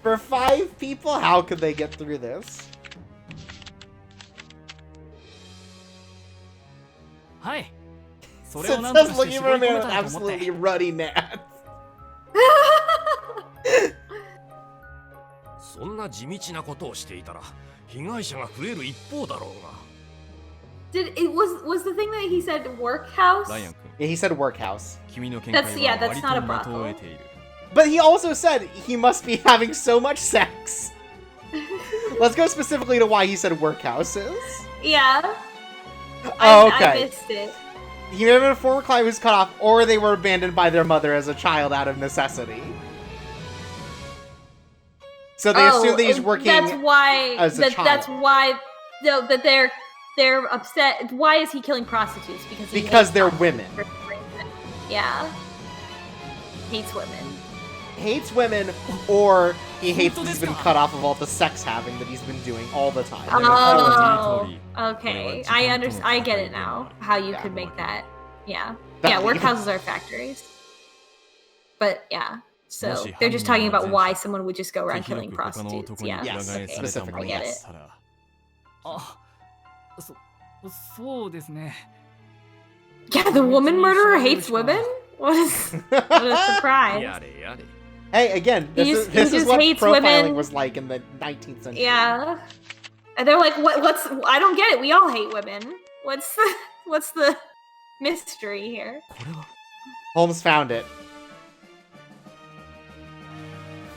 For 5 people, how could they get through this? はい。それを It 何と says かして looking 絞 for a り込 man め with たらと思って。 absolutely ruddy nads. そんな地道なことをしていたら被害者が増える一方だろうが。Was the thing that he said workhouse? ライアン Yeah, 君、he said workhouse. 君の見 That's- 解 yeah, は that's 割と not a 的を得ている。 But he also said he must be having so much sex. Let's go specifically to why he said workhouses. Yeah. Oh, I okay. missed it. He may have been a former client who was cut off, or they were abandoned by their mother as a child out of necessity. So they assume that he's working That's why. as a child. That's why. That they're upset. Why is he killing prostitutes? Because he Because hates they're prostitutes. women. Yeah. Hates women. Hates women, or he hates that he's been cut off of all the sex having that he's been doing all the time. Oh, okay. I get it now. How you could make that. Yeah. Yeah, workhouses are factories. But yeah. So they're just talking about why someone would just go around killing prostitutes. Yeah. Yes, Okay. specifically, I get yes. it. あ、そうですね。 Yeah, the woman murderer hates women? What a surprise. やれやれ。 Hey, again, He this just is what hates profiling women. was like in the 19th century. Yeah. And they're like, what's I don't get it. We all hate women. What's the mystery here? Holmes found it.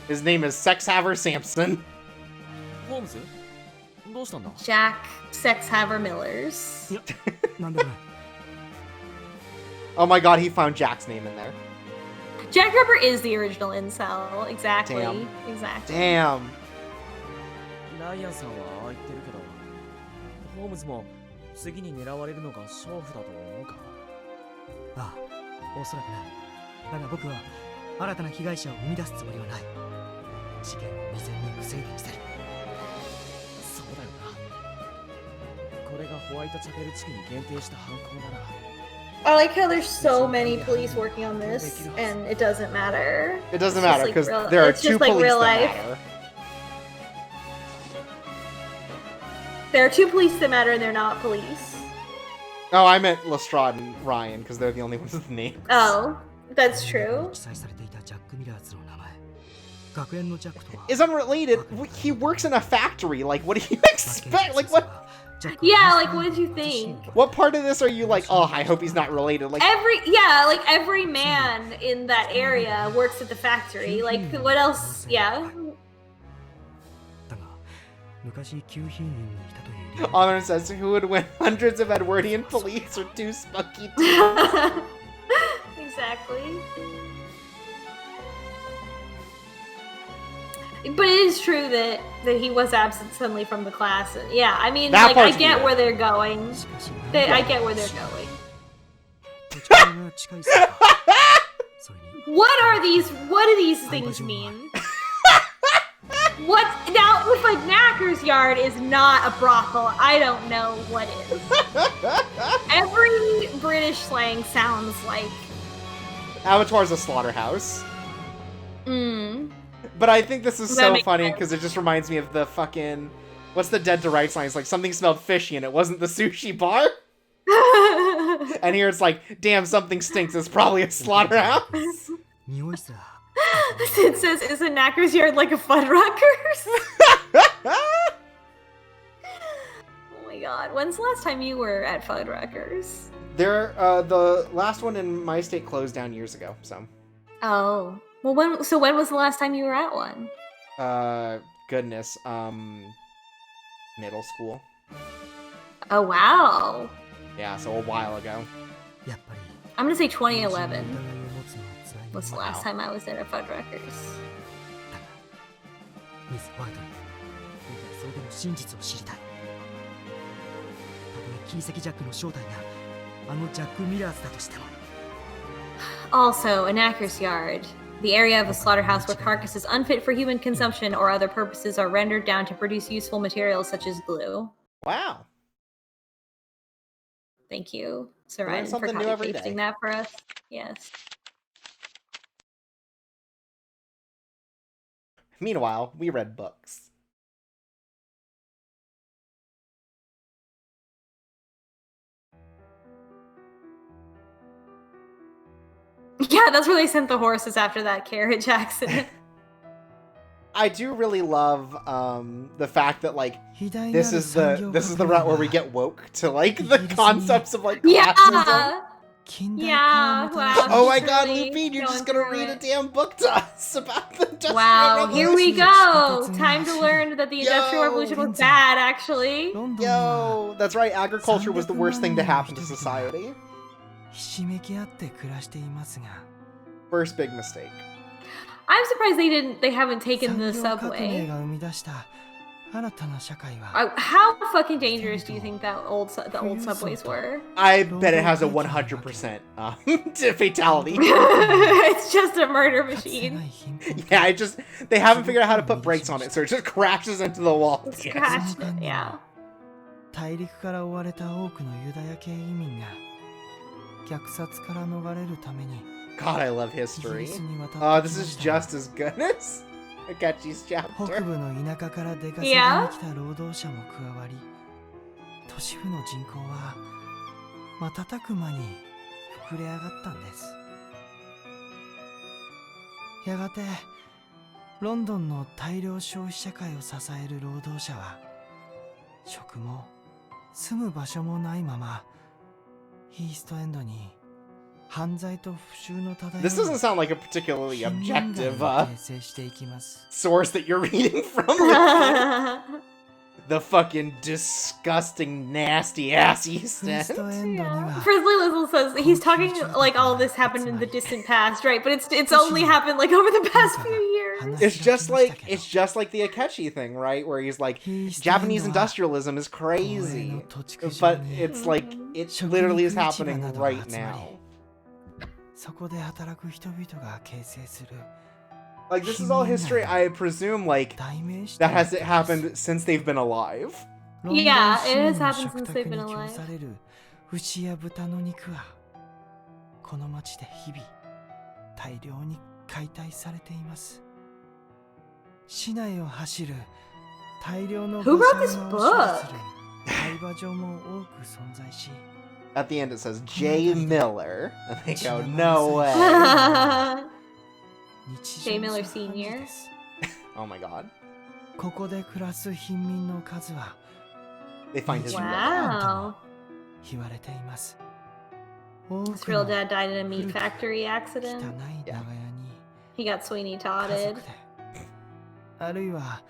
His name is Sexhaver Sampson. ホームズどうしたんだ？ Jack Sex Haver Millers. いや、なんでもない。 Oh my god, he found Jack's name in there. Jack Ripper is the original incel. Exactly. Damn. Exactly. Damn. ライアンさんはああ言ってるけど、ホームズも次に狙われるのが娼婦だと思うか？ああ、おそらくな。だが僕は新たな被害者を生み出すつもりはない。事件を未然に防いでみせる。そうだよな。これがホワイトチャペル地区に限定した犯行なら。 I like how there's so many police working on this, and it doesn't matter. It doesn't It's just matter like because real- there are it's two just like police real that life. matter. There are two police that matter, and they're not police. Oh, I meant Lestrade and Ryan because they're the only ones with names. Oh, that's true. 記載されていたジャック・ミラーズの名前。学園のジャックとは。 Is unrelated. He works in a factory. Like, what do you expect? Like, what? Yeah, like what did you think? What part of this are you like? Oh, I hope he's not related. Like, Every man in that area works at the factory. Like, what else? Yeah. だが、昔旧品員にいたという理由。 Honor says, who would win hundreds of Edwardian police or two spunky teams? Exactly. But it is true that he was absent suddenly from the class. And yeah, I mean, That like, I part's get weird. where they're going. I get where they're going. 土地勘が近いせいか。それに。 What do these things mean? What? Now, if a knacker's yard is not a brothel, I don't know what is. Every British slang sounds like... Abattoir's a slaughterhouse. Mm. But I think this is That so makes funny sense. because it just reminds me of the fucking... What's the Dead to Rights line? It's like, something smelled fishy and it wasn't the sushi bar. And here it's like, damn, something stinks. It's probably a slaughterhouse. 匂いすら。 It says, is a knacker's yard like a Fuddruckers? Oh my god. When's the last time you were at Fuddruckers? The last one in my state closed down years ago, so... Oh. Well, when was the last time you were at one? Goodness, middle school. Oh, wow. Yeah, so a while ago. やっぱり。 I'm gonna say 2011 疑いを持つのは辛い。 was the last time I was at a Fuddruckers. ミス・ホワイトに僕はそれでも真実を知りたい。たとえキーセキジャックの正体があのジャック・ミラーズだとしても。 Also, a knacker's yard. The area of a slaughterhouse where carcasses unfit for human consumption or other purposes are rendered down to produce useful materials such as glue. Wow. Thank you, Sir Learn Ryan, for something new copy every pasting day. that for us. Yes. Meanwhile, we read books. Yeah, that's where they sent the horses after that carriage accident. I do really love the fact that like this is the route where we get woke to like the concepts of like classism. Yeah, wow. Oh my she's god, really Lupine, you're just going gonna through read a it. damn book to us about the Industrial Wow, Revolution. here we go. Time to learn that the Industrial Yo, Revolution was bad, actually. Yo, that's right, agriculture was the worst thing to happen to society. ひしめき合って暮らしていますが First big mistake. I'm surprised they haven't taken the 産業革命 subway. が生み出した新たな社会は How fucking dangerous do you think that the old subways were? I bet it has a 100% fatality. It's just a murder かつて machine. ない貧困 Yeah, they haven't figured out how to put brakes on it, so it just crashes into the wall. It's Yeah. crashed it, yeah. 大陸から追われた多くのユダヤ系移民が虐殺から逃れるために God, I love イギ history. リスに渡って Oh, き this ま is した just as good as Akechi's 北 chapter. 部の田舎から出稼ぎに Yeah. 来た労働者も加わり都市部の人口は瞬く間に膨れ上がったんです。やがてロンドンの大量消費社会を支える労働者は職も住む場所もないままイーストエンドに犯罪と不習の漂う This doesn't sound like a particularly 近年 objective 街を形成していきます。 source that you're reading from. the fucking disgusting, nasty ass East イー End. ストエンドに Yeah. は Frizzly Lizzle says he's talking like all this happened in the distant past, right? But it's only happened like over the past few years. It's just like the Akechi thing, right? Where he's like, Japanese industrialism is crazy, but it's like it literally is happening right now. そこで働く人々が形成する Like, this is all history, I presume, like, 代名詞 that has happened since they've been alive. Yeah, it ロン has ドン happened 市民の since 食 they've 卓 been に供 alive. される牛や豚の肉はこの町で日々大量に解体されています市内を走る大量の Who 馬 wrote 車 this が押し book? 寄せる競馬場も多く存在し At the end, it says J. Miller, and they go, no way. J. Miller Sr. Oh my god. ここで暮らす貧民の数は They find his real dad. Wow. 言われています多 His く real の dad died in a meat 古く factory 汚 accident. い長屋に He got Sweeney 家 Todded. 族であるいは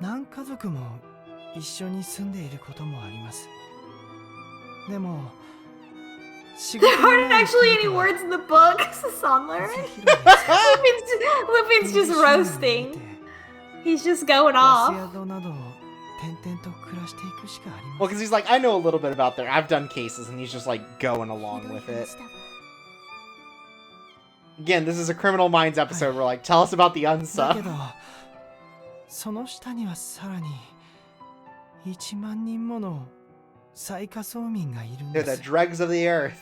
何家族も一緒に住んでいることもありますでも仕事 There の aren't ない actually 人 any 々は words in the book. It's a song 風 lyric. 広い Lupin's just roasting. He's just going 安 off. 宿などを転々と暮らしていくしかあり Well, ま because せん he's like, I know a little bit about there. I've done cases, and he's just like going ひ along どい with it. 話だわ Again, this is a Criminal Minds episode. We're like, tell us about the だけ unsub. どその下にはさらに1万人もの最下層民がいるん They're で the す dregs of the earth.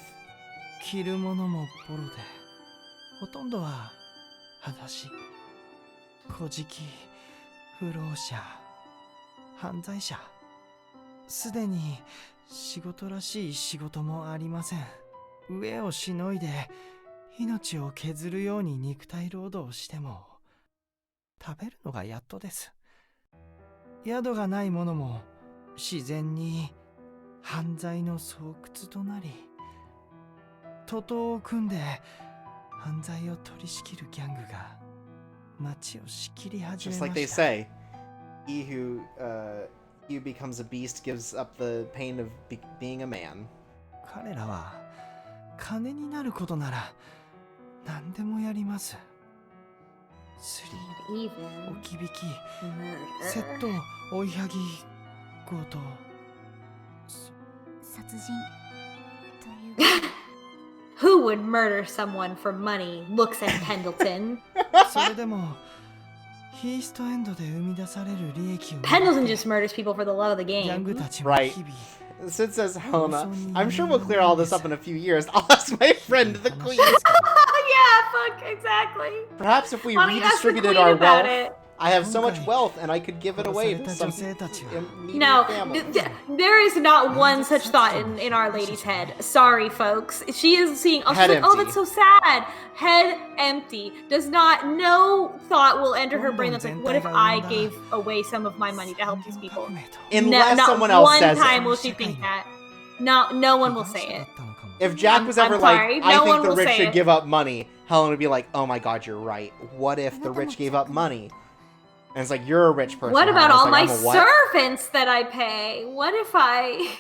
着るものもボロでほとんどは裸足小じき不老者犯罪者すでに仕事らしい仕事もありません飢えをしのいで命を削るように肉体労働をしても食べるのがやっとです宿がないものも自然に犯罪の巣窟となり徒党を組んで犯罪を取り仕切るギャングが街を仕切り始め Just ま like they した say, he who becomes a beast gives up the pain of being a man. 彼らは金になることなら何でもやります釣り Even 置き引き murder. 窃盗追いはぎ強盗殺人というか Who would murder someone for money? Looks at Pendleton. それでもヒーストエンドで生み出される利益を Pendleton just murders people for the love of the ギャング game. たちも Right. 日々 Sid says, Helena, I'm sure we'll clear all this up in a few years. I'll ask my friend, the queen. Yeah, fuck, exactly. Perhaps if we Why don't you ask the redistributed queen our about wealth, it? I have so much wealth, and I could give it away to some immediate No, family. there is not one such thought in Our Lady's head. Sorry, folks. She is seeing. Oh, she's Head like, oh, empty. that's so sad. Head empty. Does not. No thought will enter her brain. That's like, what if I gave away some of my money to help these people? Unless not someone else one says time it. will she think that. No one will say it. If Jack was ever I'm like, sorry, I no think one the will rich say should it. give up money, Helen would be like, oh my god, you're right. What if the rich gave up money? And it's like, you're a rich person. What about Helen. It's all like, my I'm a what? servants that I pay? What if I...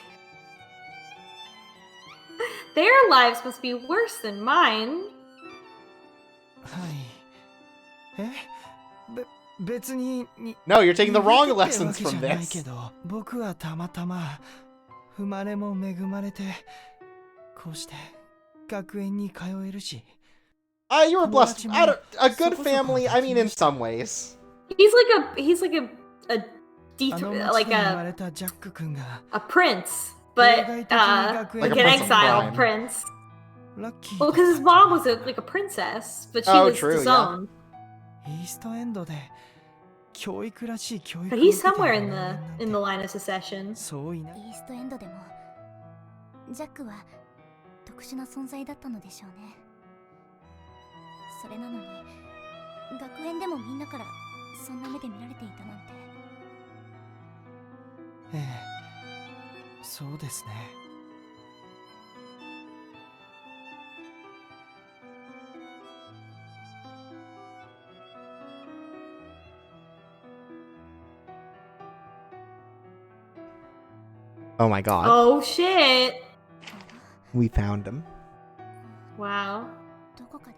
Their lives must be worse than mine. はい別に No, you're taking the wrong 逃げて lessons ってわけじ from ゃない this. けど僕はたまたま生まれも恵まれてこうして学園に通えるし You were blessed. A good family, I mean, in some ways. He's like a あの町 like で生ま a れたジャック君が prince, but Like like a an prince of exiled crime. prince. ラッキー Well, because his mom was like a princess, but she Oh, was true, disowned. イーストエンドで教育らしい教育 But を he's 受けてい somewhere る in 人 the 間なんて in the line of secession. そういないイーストエンドでもジャックは特殊な存在だったのでしょうねそれなのに学園でもみんなからそんな目で見られていたなんてええそうですね Oh my god. Oh shit! We found him. Wow. どこか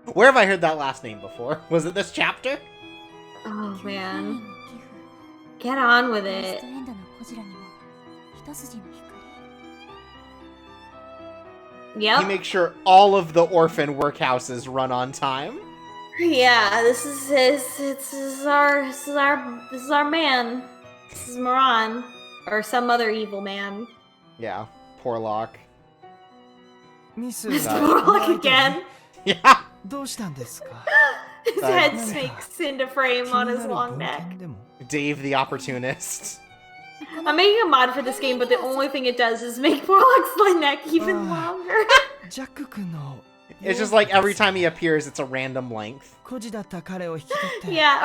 で Where have I heard that last name before? Was it this chapter? Oh 給品員 man. の寄付 Get on with イース it. トエンドのゴジラにも一筋の光 He Yep. makes sure all of the orphan workhouses run on time. Yeah, this is our man. This is Moran. Or some other evil man. Yeah, poor Locke. ミス Mr. はい Warlock again. Yeah. どうしたんですか His Right. head snakes into frame on his long 気になる文献 neck. でも Dave the opportunist. I'm making a mod for this game, but the only thing it does is make Warlock's neck even longer. ジャック君の It's just like every time he appears, it's a random length. 孤児だった彼を引き取って Yeah,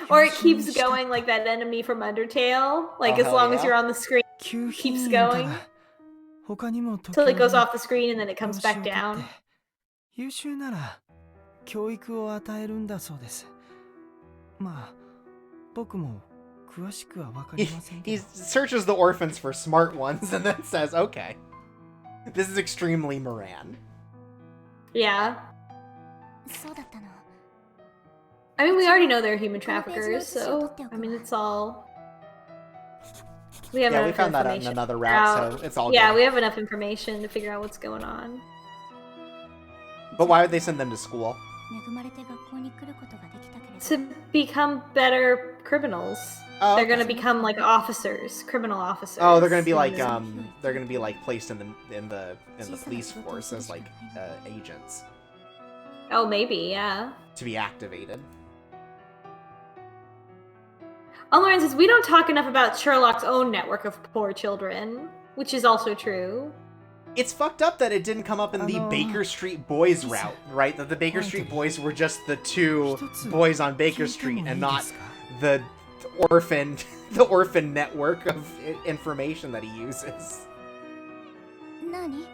or it keeps going like that enemy from Undertale. Like Oh, as hell long as yeah. you're on the screen 給 keeps 品員か going ら他にも till it goes 時折 off the screen and then it comes 養子を back 取って down. 優秀なら教育を与えるんだそうです。まあ僕も詳しくは分か He, りませんけ he ど searches the orphans for smart ones and then says, okay. This is extremely Moran. Yeah. そうだったの I mean, we already know they're human traffickers, so I mean, it's all. We have Yeah, we enough found that out in information another to figure out- route, so it's all Yeah, good. we have enough information to figure out what's going on. But why would they send them to school? 恵まれて学校に来ることができたけれど To become better criminals. Oh, They're okay. gonna become like officers, criminal officers. Oh, they're gonna be in like the- they're gonna be like placed in the police force as like agents Oh, maybe, yeah. to be activated. Loren says we don't talk enough about Sherlock's own network of poor children, which is also true. It's fucked up that it didn't come up in the Baker Street Boys route, right? That the Baker Street Boys were just the two boys on Baker Street and not the orphan network of information that he uses. 何ル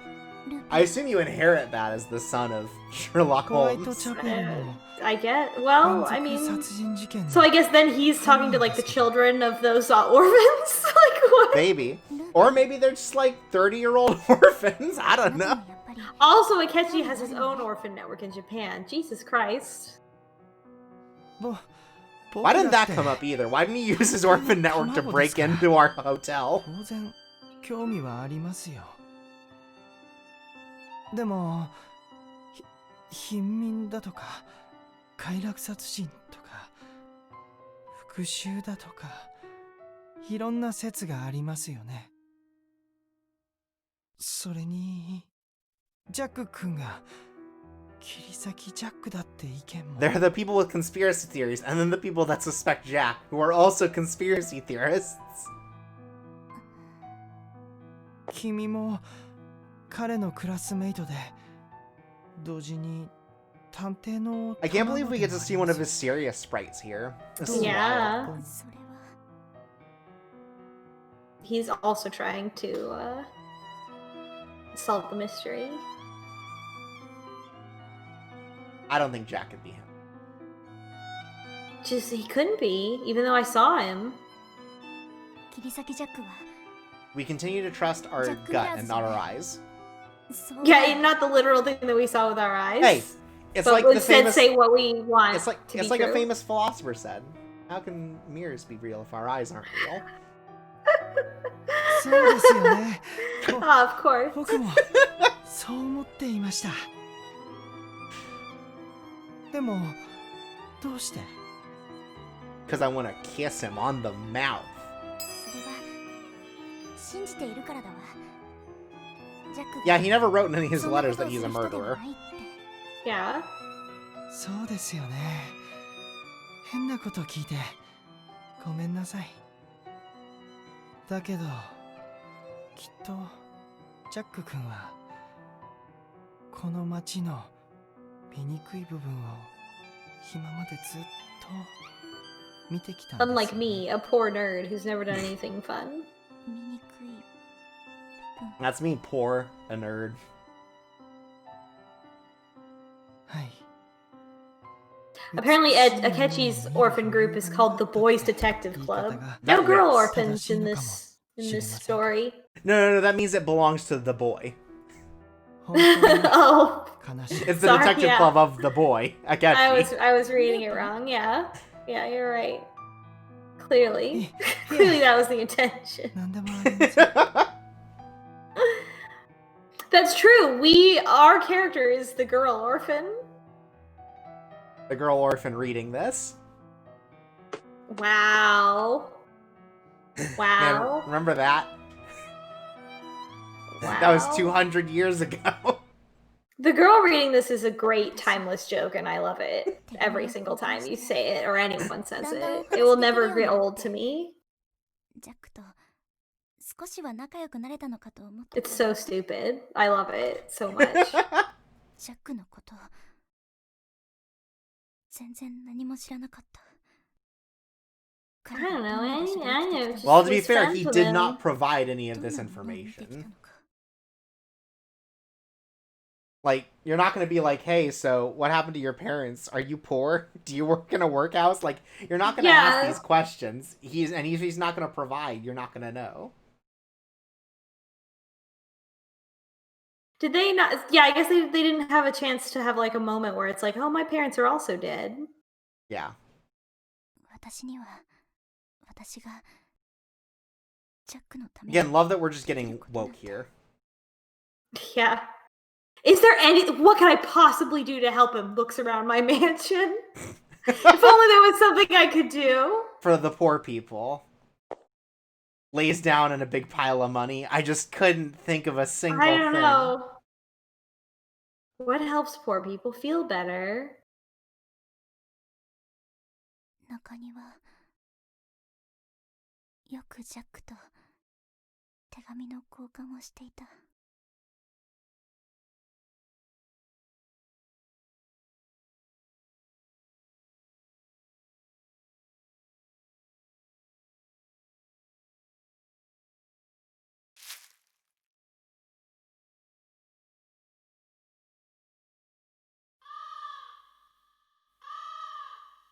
I assume you inherit that as the son of Sherlock ホワイト Holmes. チャペルの I get. Well, 連 I mean. 続殺人事件の So I guess then he's talking to like the children of those orphans. Like what? Maybe. Or maybe they're just like 30-year-old orphans. I don't 中に know. やっぱり Also, Akechi has his own orphan network in Japan. Jesus Christ. ぼ Why 僕 didn't だっ that て come up either? Why didn't he use his orphan network to break into our hotel? 当然興味はありますよ。でも貧民だとか快楽殺人とか復讐だとかいろんな説がありますよね。それにジャック君が切り裂きジャックだって意見も There are the people with conspiracy theories, and then the people that suspect Jack, who are also conspiracy theorists. 君も彼のクラスメイトで同時に探偵の I can't believe we get to see one of his serious sprites here. This is Yeah. wild. それは He's also trying to solve the mystery. I don't think Jack could be him. Just he couldn't be, even though I saw him. 切り裂きジャックは We continue to trust our gut and not our eyes. そう Yeah, not the literal thing that we saw with our eyes. Hey, it's but like the instead famous. say what we want It's like to it's be like true. a famous philosopher said. How can mirrors be real if our eyes aren't real? そうですよね。 Ah, of course. 僕もそう思っていました。でもどうして Because I want to kiss him on the mouth. それは信じているからだわジャック Yeah, he never wrote in any of his そんなこ letters と that を he's す a る人では murderer. ないって Yeah. そうですよね。変なこと聞いてごめんなさい。だけどきっとジャック君はこの街の醜い部分を今までずっと見てきたんです Unlike me, a poor nerd who's never done anything fun. 醜い That's me, poor, a nerd. はい。 Apparently, Akechi's orphan group is called the Boys Detective Club. No girl orphans in this in this story. No, that means it belongs to the boy. Oh, It's the sorry, detective yeah. club of the boy. Akechi. I was reading it wrong. Yeah, you're right. Clearly, clearly that was the intention. That's true. Our character is the girl orphan. The girl orphan reading this. Wow. Man, remember that? Wow. That was 200 years ago. The girl reading this is a great timeless joke, and I love it every single time you say it or anyone says it. It will never get old to me. It's so stupid. I love it so much. I don't know. I know. Well, to be fair, he did not provide any of this information. Like, you're not going to be like, hey, so what happened to your parents? Are you poor? Do you work in a workhouse? Like, you're not going to ask these questions. He's not going to provide. You're not going to know. Did they not? Yeah, I guess they didn't have a chance to have like a moment where it's like, oh, my parents are also dead. Yeah. Again, love that we're just getting woke here. Yeah. Is there what can I possibly do to help him? Looks around my mansion. If only there was something I could do. For the poor people. Lays down in a big pile of money. I just couldn't think of a single thing. I don't know. What helps poor people feel better?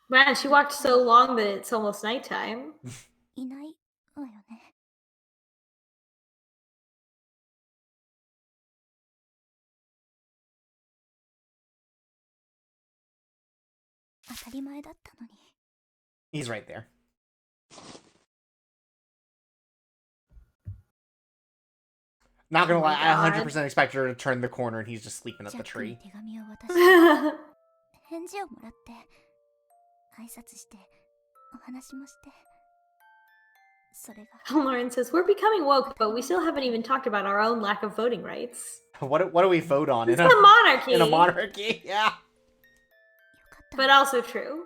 Man, she walked so long that it's almost nighttime. He's right there. Not gonna lie, I 100% expect her to turn the corner and he's just sleeping at the tree. Lauren says, we're becoming woke, but we still haven't even talked about our own lack of voting rights. What do we vote on? It's a monarchy. In a monarchy, yeah. But also true.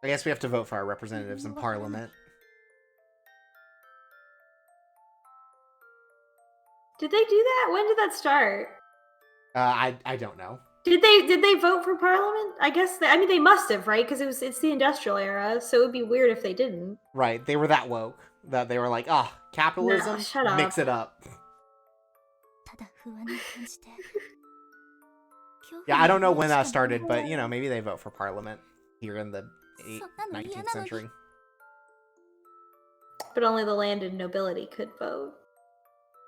I guess we have to vote for our representatives in Parliament. Did they do that? When did that start? I don't know. Did they vote for Parliament? I guess they must have, right? Because it's the industrial era, so it would be weird if they didn't. Right, they were that woke that they were like, capitalism, no, shut up. Mix it up. Yeah, I don't know when that started, but maybe they vote for Parliament here in the 19th century. But only the landed nobility could vote.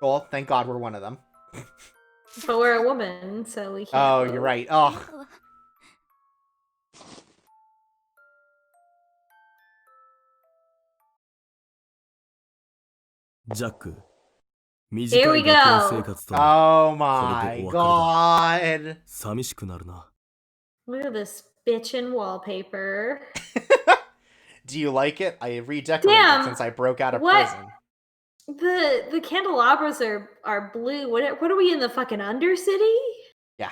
Well, thank God we're one of them. But we're a woman, so we can't. Oh, vote. You're right. Oh. Here we go. Oh my God. Look at this bitchin' wallpaper. Do you like it? I redecorated it since I broke out of prison. The candelabras are blue. What are we in the fucking Undercity? Yeah.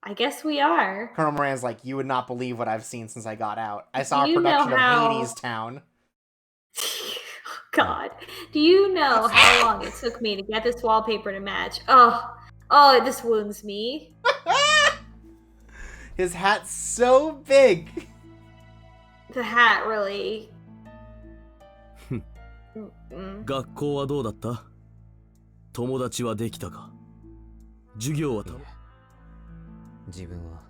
I guess we are. Colonel Moran's like, you would not believe what I've seen since I got out. I saw a production of Hades Town. God. Do you know how long it took me to get this wallpaper to match? Oh, this wounds me. His hat's so big. The hat really. 学校はどうだった？友達はできたか？授業はと？自分は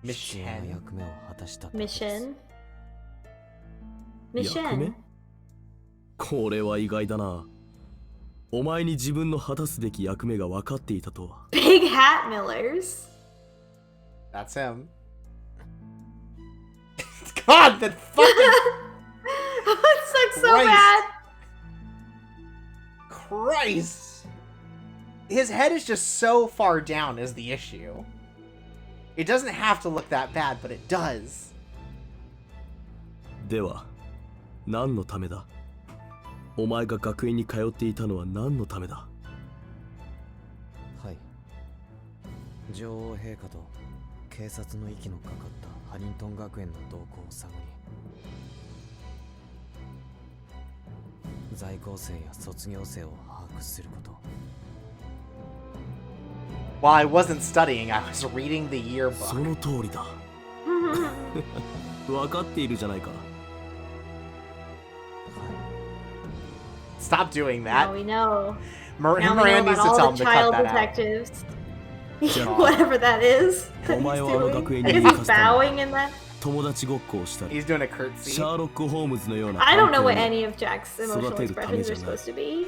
必要な役目を果たしたってことです。役目？これは意外だな。お前に自分の果たすべき役目が分かっていたとは。Big Hat Millers. That's him. God, that fucking. It sucks so bad. Christ. His head is just so far down is the issue. It doesn't have to look that bad, but it does. では、何のためだ？お前が学園に通っていたのは何のためだ？はい。女王陛下と警察の息のかかったハリントン学園の動向を探り、在校生や卒業生を把握すること。While I wasn't studying, I was reading the yearbook. その通りだ。分かっているじゃないか。Stop doing that. Now we know. Miranda needs to tell him to cut that detectives. out. Whatever that is. That お前はあの学園 I に guess 行か he's せたの bowing in that. 友達ごっこをしたり、 He's doing a curtsy. シャーロック・ホームズのような I don't know 関 what 係を any of Jack's emotional 育てるため expressions じ are ゃない。 supposed to be.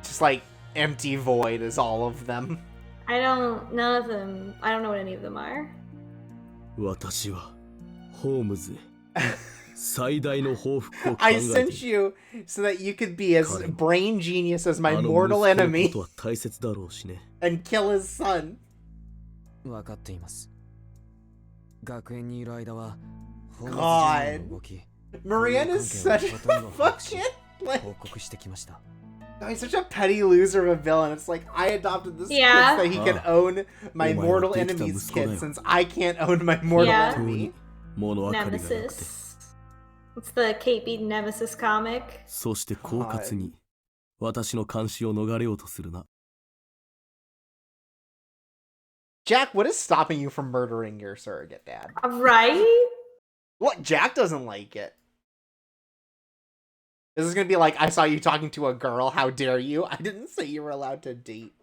Just like empty void is all of them. None of them, I don't know what any of them are. 私はホームズへ最大の報復を考 I えてい sent る。 you so that you could be as brain genius as my あの mortal 息子の enemy ことは大切だろうしね。 and kill his son. 分かっています。学園にいる間は、ホームズ God. の動き、 Miranda is such a ほとんど把握し fucking like 報告してきました。 he's such a petty loser of a villain. It's like I adopted this Yeah. kid so he can own my Oh my mortal God, enemy's Victor kid Musco. since I can't own my mortal Yeah. enemy. 物分かりがなくて、 Nemesis. It's the Kate Beaton Nemesis comic. そして狡猾に私の監視を逃れようとするな。 Jack, what is stopping you from murdering your surrogate dad? Right? What? Jack doesn't like it. This is gonna be like, I saw you talking to a girl, how dare you? I didn't say you were allowed to date.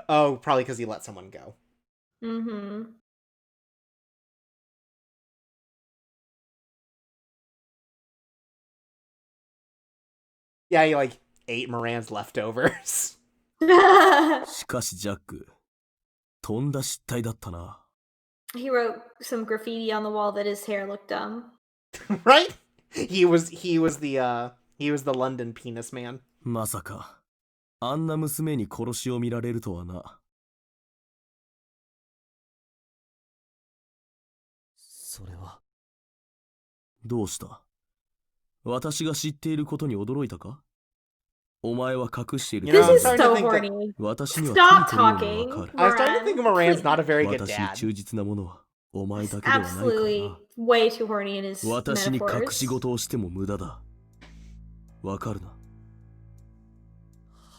Oh, probably because he let someone go. Mm-hmm. Yeah, he like ate Moran's leftovers. しかしジャック、とんだ失態だったな。 He wrote some graffiti on the wall that his hair looked dumb. Right? He was the London penis man. まさか、あんな娘に殺しを見られるとはな。それは。どうした？私が知っていることに驚いたか？お前は隠している。 This is I'm starting so to think that- horny. 私には Stop 手に取るようにわかる。 I was starting to think Moran's not a very good 私に dad. 忠実なものはお前だけではないから Absolutely な。 way too horny in his 私に隠し metaphors. 事をしても無駄だ。わかるな。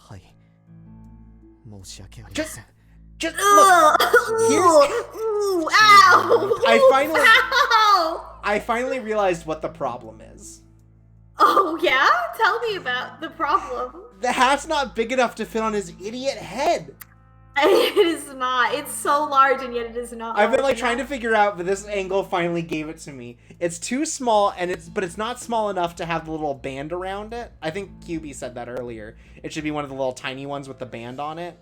はい。申し訳ありません。Just Ugh, look. Here's- ooh, ow! I finally realized what the problem is. Oh yeah? Tell me about the problem. The hat's not big enough to fit on his idiot head. It is not. It's so large and yet it is not. I've been large like trying to enough. figure out, but this angle finally gave it to me. It's too small, but it's not small enough to have the little band around it. I think QB said that earlier. It should be one of the little tiny ones with the band on it.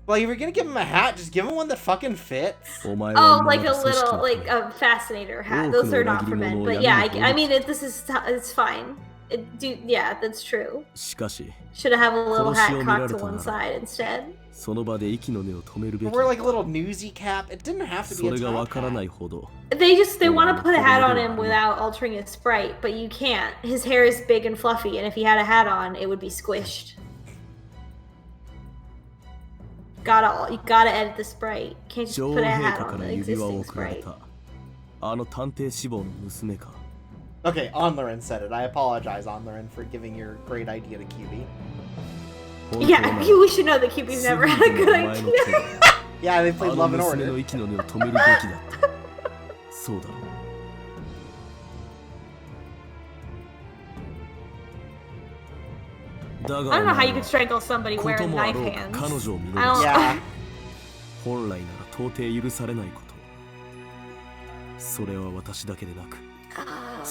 Well, if you're gonna give him a hat, just give him one that fucking fits. Oh, like a little, like a fascinator hat. Those are not for men, but yeah, I mean, it's fine. Yeah, that's true. しかし、 Should have a little 殺し hat を見ら cocked れ to たな one ら side instead. その場で息の根を止めるべき。 Or like a little newsy cap. It didn't have to そ be a れがわ top からな hat. いほど。 They want to put a hat on him without altering his sprite, but you can't. His hair is big and fluffy, and if he had a hat on, it would be squished. You gotta edit the sprite. Can't just 女 put 王 a 陛 hat 下か on ら the 指輪を existing 贈られ sprite. たあの探偵志望の娘か。 Okay, Onlarin said it. I apologize, Onlarin, for giving your great idea to QB. 本当 Yeah, なら we should know that QB's す never ぐ had a に good でもお前の idea. 手で Yeah, they あ played の Love and 娘 Order. の息の根を止めるべきだった。そうだろう。だ I が don't お know how 前 you は could strangle somebody こと wearing もあ knife ろうか hands. 彼女を見 I 逃 don't. し Yeah. 本来なら到底許されないこと。それは私だけでなく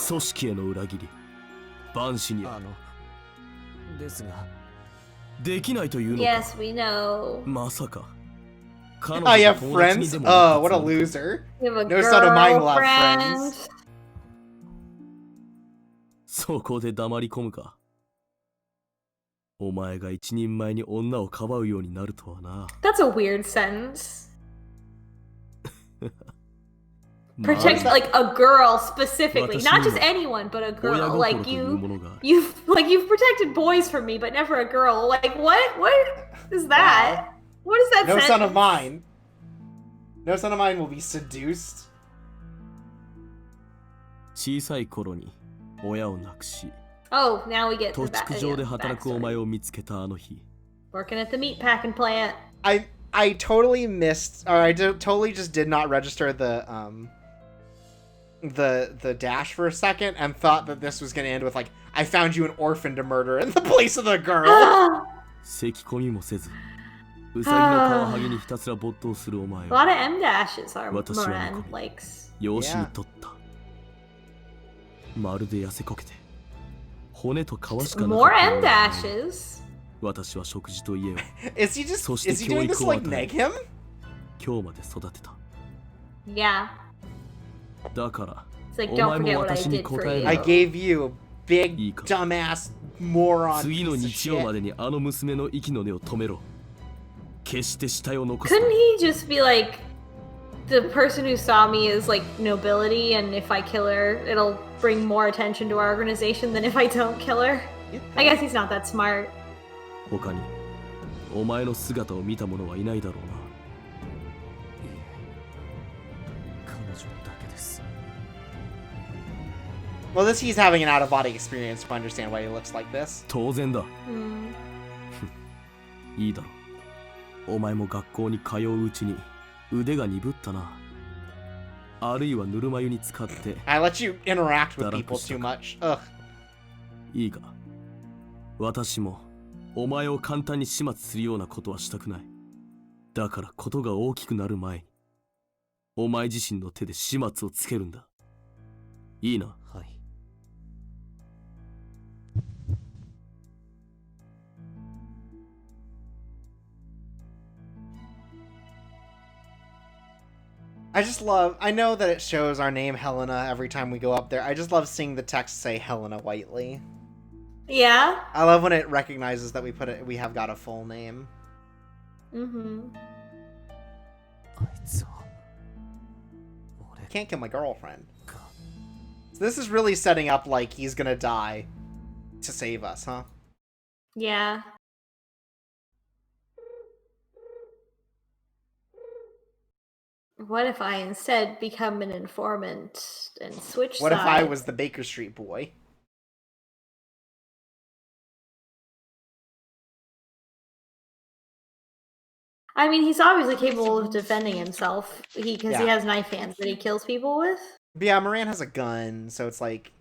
組織への裏切り万死にある。ですができないというのか。 Yes, we know. まさか彼 Oh, you 女 have と友達に friends? でもなった Oh, what a つもりか。 loser. You have a No son of mine will have girlfriend. friends. そこで黙り込むか。お前が一人前に女をかばうようになるとはな。 That's a weird sentence. まあ Protect like a girl specifically, 私 not にも just anyone, but a 親 girl. 心 Like というものがある。 you've protected boys from me, but never a girl. Like what? What is that? What is that No sentence? son of mine. No son of mine will be seduced. 小さい頃に親を亡くし Oh, now we get 土 the 地上で yeah, 働くお backstory. 前を見つけたあの日 Working at the meatpacking plant. I totally missed, or I totally just did not register the dash for a second and thought that this was gonna end with like, I found you an orphan to murder in the place of the girl. 咳込みもせずウサギのカワハギにひたすら没頭するお前 A を lot of M dashes are 私は Moran 見込み likes. 養子に取った まるで痩せこけて骨と皮しかなか More った M ような dashes. 私は食事と家を Is he just, そして is he 教 doing 育 this を like 与え neg him? 今日まで育てた Yeah. だから It's like お don't 前 forget も what I 私に did for 答え you. る I gave you a big, いいか dumbass, moron 次の piece of 日曜ま shit. でにあの娘の息の根を止めろ決して死体を残す Couldn't な he just be like, the person who saw me is like nobility, and if I kill her, it'll bring more attention to our organization than if I don't kill her? I guess he's not that smart. 他にお前の姿を見た者はいないだろうな彼女だけです。 Well, this he's having an out-of-body experience to understand why he looks like this. 当然だ Hmm. いいだろうお前も学校に通ううちに腕が鈍ったなあるいはぬるま湯に浸かって I let you interact with people too much. Ugh. いいが私もお前を簡単に始末するようなことはしたくないだからことが大きくなる前にお前自身の手で始末をつけるんだいいなはい。 I just love, I know that it shows our name Helena every time we go up there. I just love seeing the text say Helena Whiteley. Yeah. I love when it recognizes that we have got a full name. Mm-hmm. あいつは Can't kill my girlfriend. So this is really setting up like he's gonna die to save us, huh? Yeah. What if I instead become an informant and switch What if I sides? was the Baker Street boy? I mean, he's obviously capable of defending himself. Because he Yeah. has knife hands that he kills people with. But yeah, Moran has a gun, so it's like,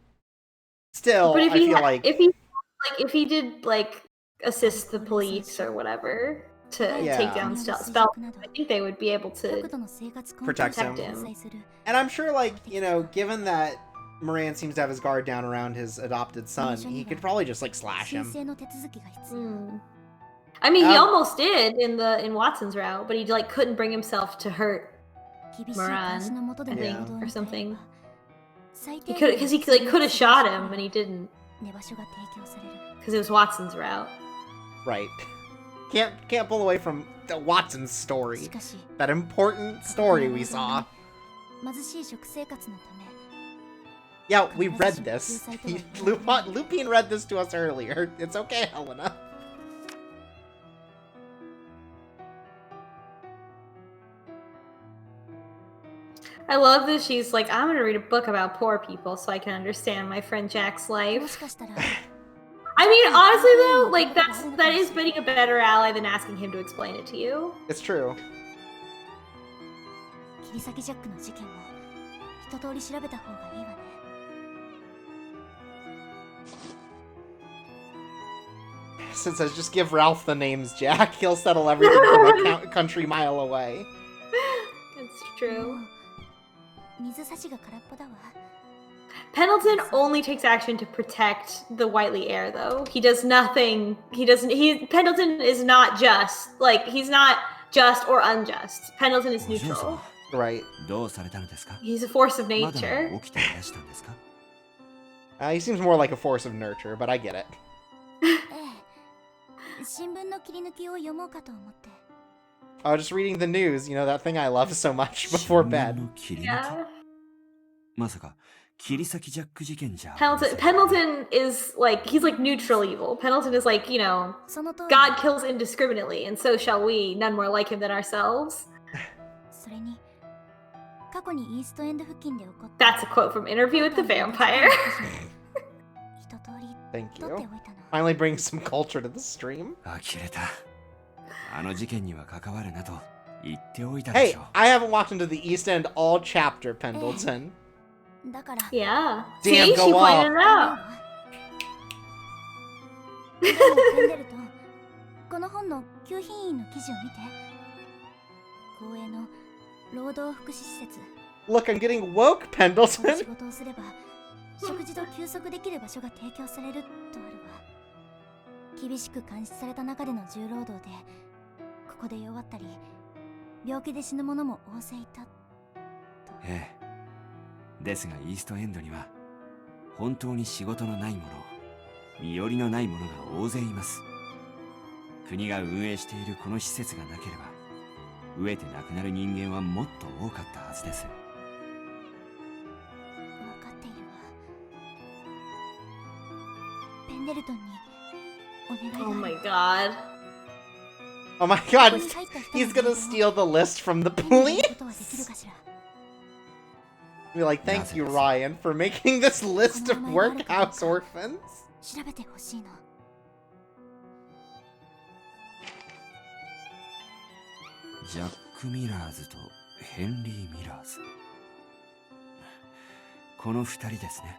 still, But I feel like, if he did like assist the police or whatever to Yeah. take down spell, I think they would be able to Protect him. And I'm sure, like, you know, given that Moran seems to have his guard down around his adopted son, he could probably just like slash him. Mm. I mean, he almost did in Watson's route, but he like couldn't bring himself to hurt Moran, I think, or something. He could, because he like could have shot him, and he didn't, because it was Watson's route. Right. Can't pull away from the Watson's story. That important story we saw. Yeah, we read this. Lupin read this to us earlier. It's okay, Helena. I love that she's like, I'm gonna read a book about poor people so I can understand my friend Jack's も life. しかしたら I mean, honestly though, like that is being a better ally than asking him to explain it to you. It's true. 切り裂きジャックの事件も一通り調べた方がいいわね。 Since I just give Ralph the names Jack, he'll settle everything from a country mile away. It's true. 水差しが空っぽだわ。 Pendleton only takes action to protect the Whiteley heir, though. He does nothing. Pendleton is not just. Like, he's not just or unjust. Pendleton is neutral. Right. どうされたのですか？ He's a force of まだ nature. 起きていらしたんですか？ He seems more like a force of nurture, but I get it. ええ。新聞の切り抜きを読もうかと思って。 Oh, just reading the news, you know, that thing I love so much before bed. 切り抜き Yeah. まさか切り裂きジャック事件じゃ。 Pendleton is like, he's like neutral evil. Pendleton is like, you know, その通り。 God kills indiscriminately, and so shall we, none more like him than ourselves. それに過去にイーストエンド付近で起こった。 That's a quote from Interview with the Vampire. 一通り Thank 取って you. おいたの。 Finally bringing some culture to the stream. 呆れた。あの事件には関わるなと言っておいたで Hey, しょう。 I haven't walked into the East End all chapter, Pendleton. だから。 Yeah. Damn, See, go she off. pointed it out. でもペンデルトン、この本の旧品員の記事を見て。公営の労働福祉施設。 Look, I'm getting woke, 仕 Pendleton. 事をすれば食事と休息できる場所が提供されるとあるわ。厳しく監視された中での重労働で、ここで弱ったり病気で死ぬ者も大勢いたと。ええ。ですがイーストエンドには本当に仕事のない者、身寄りのない者が大勢います。国が運営しているこの施設がなければ飢えて亡くなる人間はもっと多かったはずです。分かっているわ。ペンデルトンにお願いがある。 Oh my god. Oh my こ god, こに入った人 he's の gonna 名簿を steal the list from the 手に入れ police. ることはできるかしら。 Be like, thank you, Ryan, for making this list of workhouse orphans. 調べてほしいの。ジャック・ミラーズとヘンリー・ミラーズ。この二人ですね。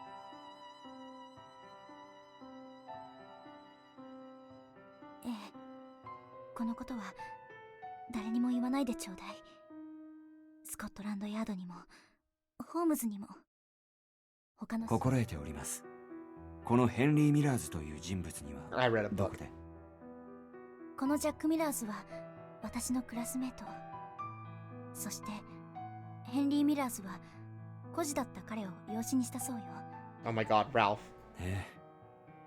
ええ。このことは誰にも言わないでちょうだい。スコットランドヤードにもホームズにも他の。心得ております。このヘンリー・ミラーズという人物には I read a ど book. こで？このジャック・ミラーズは私のクラスメート。そしてヘンリー・ミラーズは孤児だった彼を養子にしたそうよ。 Oh my god, Ralph. ええ。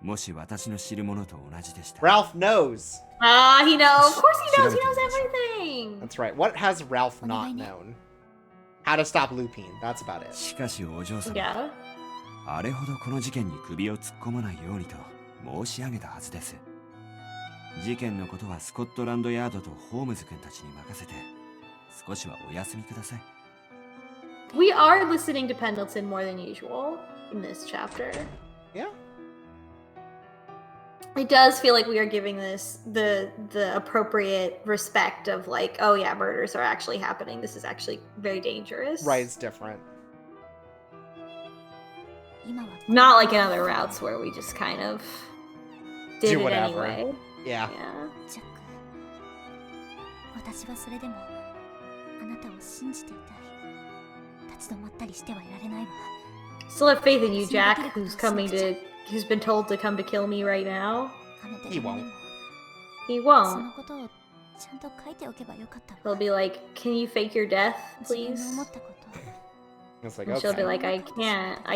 もし私の知るものと同じでした。 Ralph knows. Ah, he knows. Of course he knows. He knows everything. That's right. What has Ralph not Fine. known? How to stop Lupin. That's about it. しかしお嬢様、 Yeah. あれほどこの事件に首を突っ込まないようにと申し上げたはずです。事件のことはスコットランドヤードとホームズ君たちに任せて少しはお休みください。 We are listening to Pendleton more than usual in this chapter. Yeah. It does feel like we are giving this the appropriate respect of like, oh yeah, murders are actually happening. This is actually very dangerous. Right, it's different. 今は Not like in other routes where we just kind of did Do it whatever. anyway. Yeah. Yeah. ジャック、私はそれでもあなたを信じていたい。立ち止まったりしてはいられないわ。 Still have faith in you, Jack, who's been told to come to kill me right now. あの手 He 紙に won't. も He そ won't. のことをちゃんと書いておけばよかったわ。 He'll be like, can you fake your death, 自分 please? の思ったこと。 It's like, And she'll be okay. like, I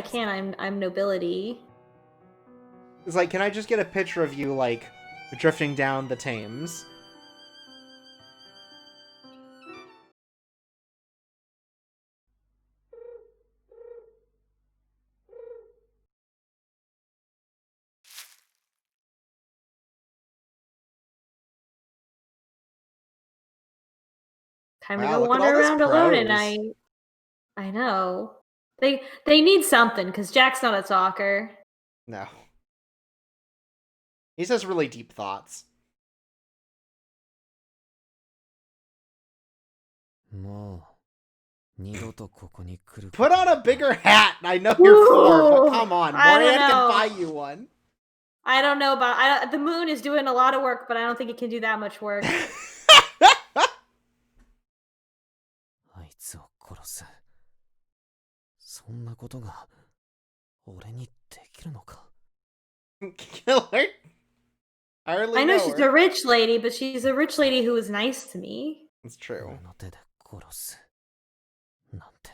can't, I'm nobility. It's like, can I just get a picture of you, like, drifting down the Thames? Time to Wow, go look at all wander this around alone at prose. night. I know. They need something, because Jack's not a talker. No. He says really deep thoughts. Put on a bigger hat. I know you're poor, but come on. I don't Moran can know. buy you one. I don't know about... the moon is doing a lot of work, but I don't think it can do that much work. あいつを殺す。そんなことが俺にできるのか? Kill her? I know she's a rich lady, but she's a rich lady who was nice to me. It's true. 俺の手で殺すなんて。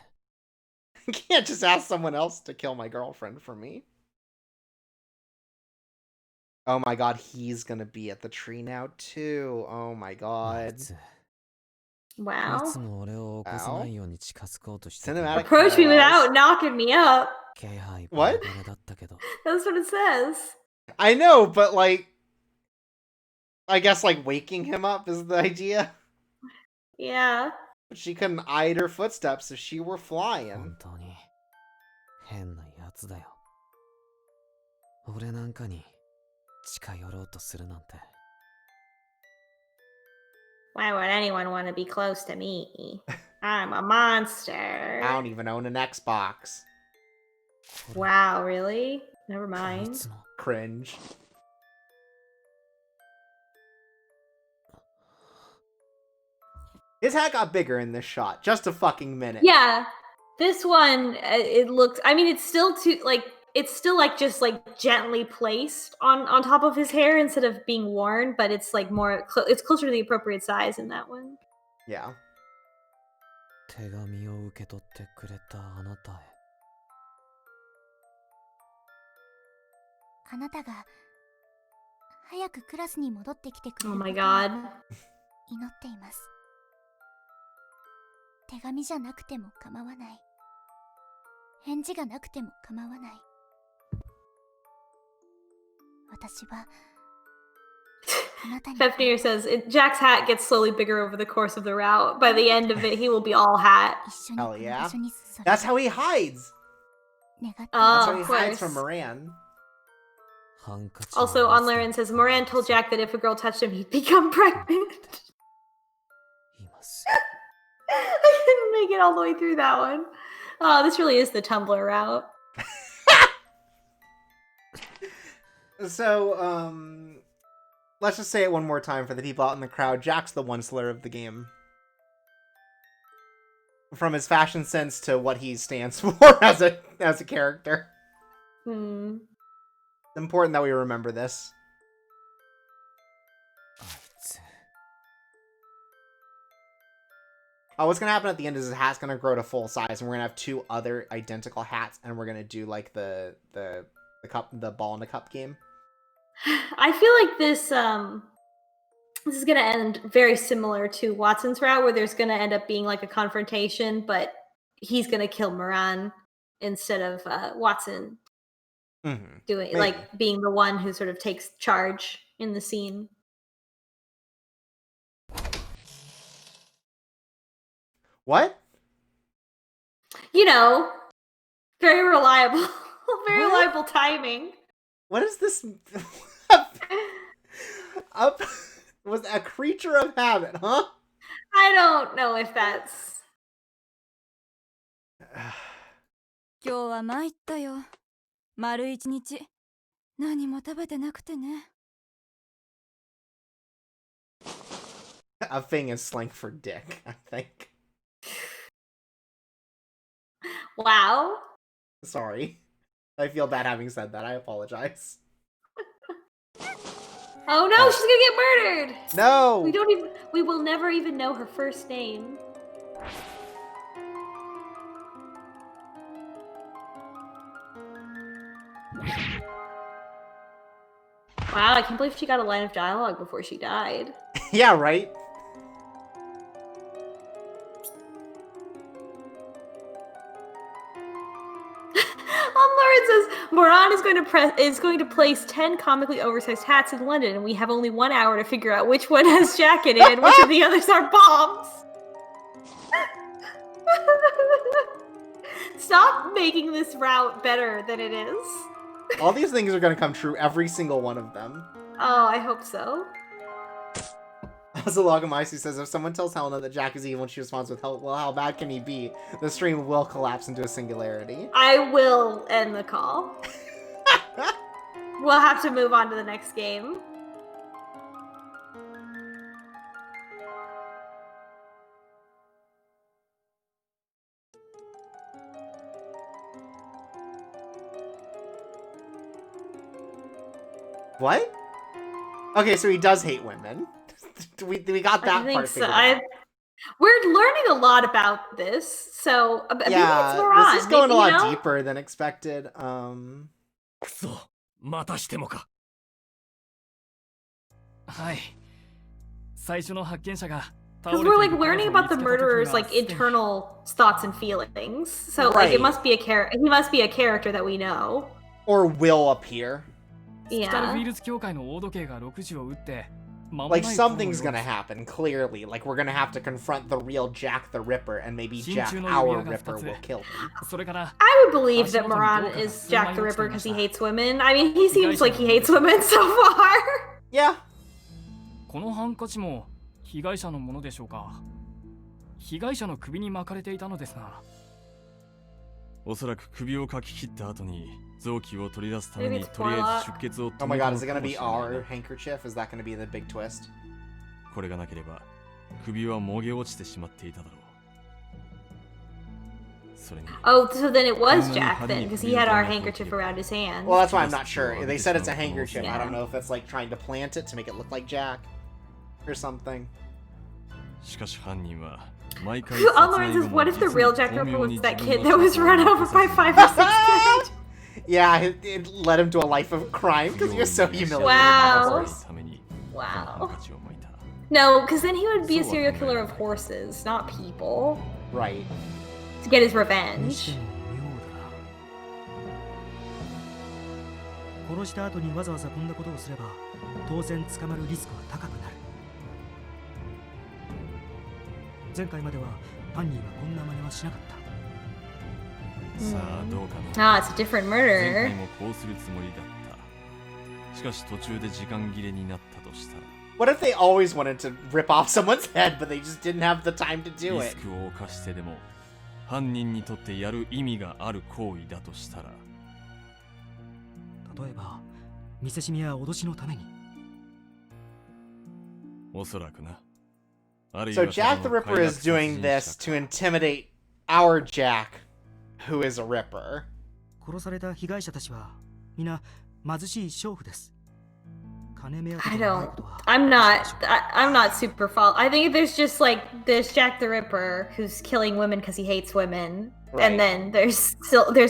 You can't just ask someone else to kill my girlfriend for me. Oh my god, he's gonna be at the tree now too. Oh my god. Wow. Cinematic Approach me parallels. without knocking me up. What? That's what it says. I know, but like, I guess like waking him up is the idea. Yeah. But she couldn't hide her footsteps if she were flying. 本当に変なやつだよ。俺なんかに近寄ろうとするなんて。 Why would anyone want to be close to me? I'm a monster. I don't even own an Xbox. Wow, really? Never mind. Cringe. His hat got bigger in this shot. Just a fucking minute. Yeah. This one, it looked... I mean, it's still too, like... It's still, like, just, like, gently placed on top of his hair instead of being worn, but it's, like, more... it's closer to the appropriate size in that one. Yeah. 手紙を受け取ってくれたあなたへ。あなたが早くクラスに戻ってきてくれ Oh る my ことを god. 祈っています。手紙じゃなくても構わない。返事がなくても構わない。私は Fefnir says, Jack's hat gets slowly bigger over the course of the route. By the end of it, he will be all hat. Hell yeah. That's how he hides. That's Oh, how he of hides course. from Moran. Also, on Laren says, Moran told Jack that if a girl touched him, he'd become pregnant. I didn't make it all the way through that one. Oh, this really is the Tumblr route. So, let's just say it one more time for the people out in the crowd. Jack's the one slur of the game. From his fashion sense to what he stands for as a character. Hmm. It's important that we remember this. Oh, what's gonna happen at the end is his hat's gonna grow to full size, and we're gonna have two other identical hats, and we're gonna do like the ball in the cup game. I feel like this is gonna end very similar to Watson's route, where there's gonna end up being like a confrontation, but he's gonna kill Moran instead of Watson doing Maybe. like being the one who sort of takes charge in the scene. What? You know, very reliable, very reliable timing. What is this? Was a creature of habit, huh? I don't know if that's. 今日は参ったよ。丸一日何も食べてなくてね。 A thing is slang for dick, I think. Wow. Sorry. I feel bad having said that. I apologize. Oh no, she's gonna get murdered! No! We will never even know her first name. Wow, I can't believe she got a line of dialogue before she died. Yeah, right? Lauren says Moran is going to place 10 comically oversized hats in London, and we have only 1 hour to figure out which one has jacket in and which of the others are bombs. Stop making this route better than it is. All these things are going to come true, every single one of them. Oh, I hope so. Azalogamaisi says, if someone tells Helena that Jack is evil and she responds with, well, how bad can he be? The stream will collapse into a singularity. I will end the call. We'll have to move on to the next game. What? Okay, so he does hate women. we got that part figured out. We're learning a lot about this, so maybe Yeah, it's Moran. this is going maybe, a lot deeper than expected. くそ、またしてもか。はい。最初の発見者が Because we're like learning about the murderer's like internal thoughts and feelings. So like it must be a he must be a character that we know. Or will appear. Yeah. Like something's gonna happen, clearly. Like we're gonna have to confront the real Jack the Ripper, and maybe Jack our Ripper will kill him. I would believe that Moran is Jack the Ripper because he hates women. I mean, he seems like he hates women so far. Yeah. このハンカチも被害者のものでしょうか。被害者の首に巻かれていたのですが。おそらく首をかき切った後に臓器を取り出すためにとりあえず出血を Oh my god, is it gonna be our handkerchief? Is that gonna be the big twist? これがなければ首はもげ落ちてしまっていただろう。それに Oh, so then it was Jack then, because he had our handkerchief around his hand. Well, that's why I'm not sure. They said it's a handkerchief. I don't know if that's like trying to plant it to make it look like Jack or something. しかし犯人は Lauren says, what if the real Jack the Ripper was that kid that was run over by 5 or 6 kids? Yeah, it led him to a life of crime because he was so humiliated. Wow. Wow. No, because then he would be a serial killer of horses, not people. Right. To get his revenge. 殺した後にわざわざこんなことをすれば当然捕まるリスクは高くなる。前回までは犯人はこんな真似はしなかった。さあどうかな。Ah, it's a different murder. 前回もこうするつもりだった。しかし途中で時間切れになったとしたら。What if they always wanted to rip off someone's head, but they just didn't have the time to do it? リスクを冒してでも犯人にとってやる意味がある行為だとしたら。例えば見せしめや脅しのために。おそらくな。 So Jack the Ripper is doing this to intimidate our Jack, who is a Ripper. 殺された被害者たちは皆貧しい娼婦です。 I'm not super fault. I think there's just like there's Jack the Ripper who's killing women because he hates women, right. And then there's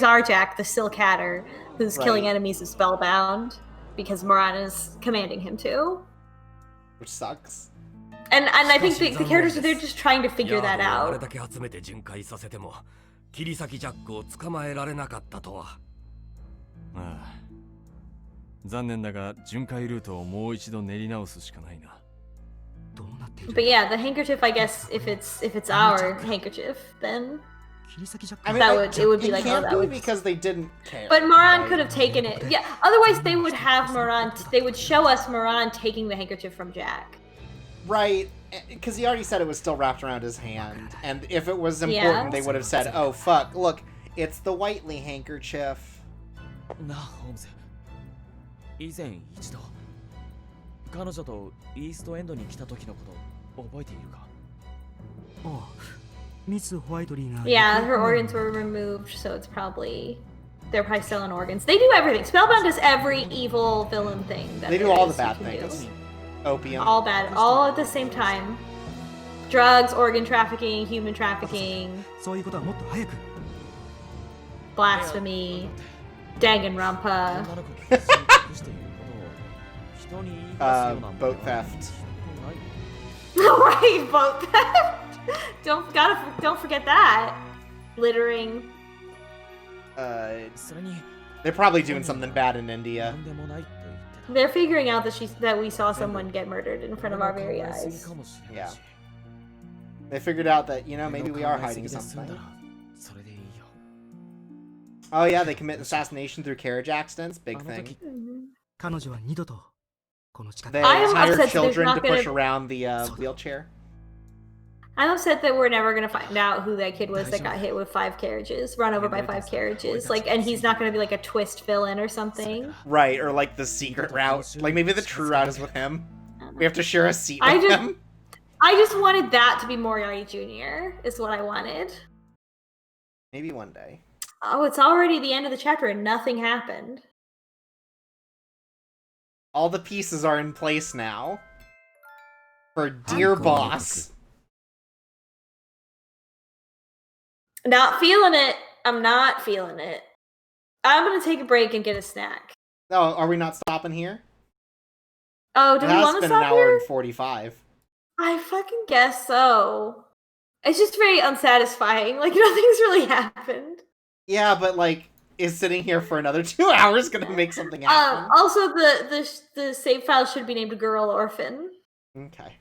our Jack the Silk Hatter who's killing enemies of Spellbound because Moran is commanding him to. Which sucks. And I think the characters they're just trying to figure that out. あれだけ集めて巡回させても切り裂きジャックを捕まえられなかったとは。ああ。残念だが巡回ルートをもう一度練り直すしかないな。 But yeah, the handkerchief, I guess, if it's our handkerchief, then I mean, it would be like that would because they didn't care. But Moran could have taken it. Yeah, otherwise they would have Moran. They would show us Moran taking the handkerchief from Jack. Right, because he already said it was still wrapped around his hand, and if it was important, they would have said, "Oh fuck, look, it's the Whiteley handkerchief." なあ、ホームズ。以前一度彼女とイーストエンドに来た時のこと覚えているか？ああ、ミス・ホワイトリーが。Yeah, her organs were removed, so it's probably they're probably selling organs. They do everything. Spellbound does every evil villain thing. They do all the bad things. Opium. All bad, all at the same time. Drugs, organ trafficking, human trafficking. そういうことはもっと早く。Blasphemy, Danganronpa. Boat theft. Right, boat theft. Don't forget that. Littering. They're probably doing something bad in India. They're figuring out that we saw someone get murdered in front of our very eyes. Yeah. They figured out that, you know, maybe we are hiding something. Oh yeah, they commit assassination through carriage accidents. Big thing. 彼女は二度とこの近く They I am hire upset that there's children not to push gonna- around the wheelchair. I'm upset that we're never gonna find out who that kid was that got hit with 5 carriages, run over by 5 carriages. Like, and he's not gonna be like a twist villain or something. Right, or like the secret route. Like maybe the true route is with him. We have to share a seat I with just- him. I just wanted that to be Moriarty Jr. is what I wanted. Maybe one day. Oh, it's already the end of the chapter and nothing happened. All the pieces are in place now. For Dear Boss. Not feeling it. I'm not feeling it. I'm gonna take a break and get a snack. Oh, are we not stopping here? Oh, do It we has want to been an stop hour here? and 45. I fucking guess so. It's just very unsatisfying. Like, nothing's really happened. Yeah, but like, is sitting here for another 2 hours gonna make something happen? Also, the save file should be named Girl Orphan. Okay.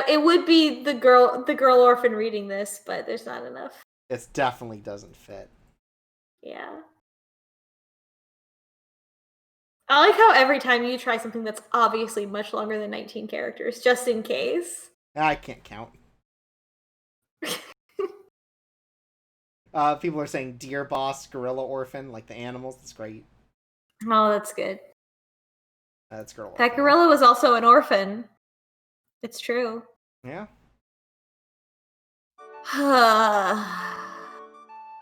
It would be the girl orphan reading this, but there's not enough. It definitely doesn't fit. Yeah. I like how every time you try something that's obviously much longer than 19 characters, just in case. I can't count. People are saying Dear Boss, Gorilla Orphan, like the animals. That's great. Oh, that's good. That's Gorilla. That gorilla was also an orphan. It's true. Yeah.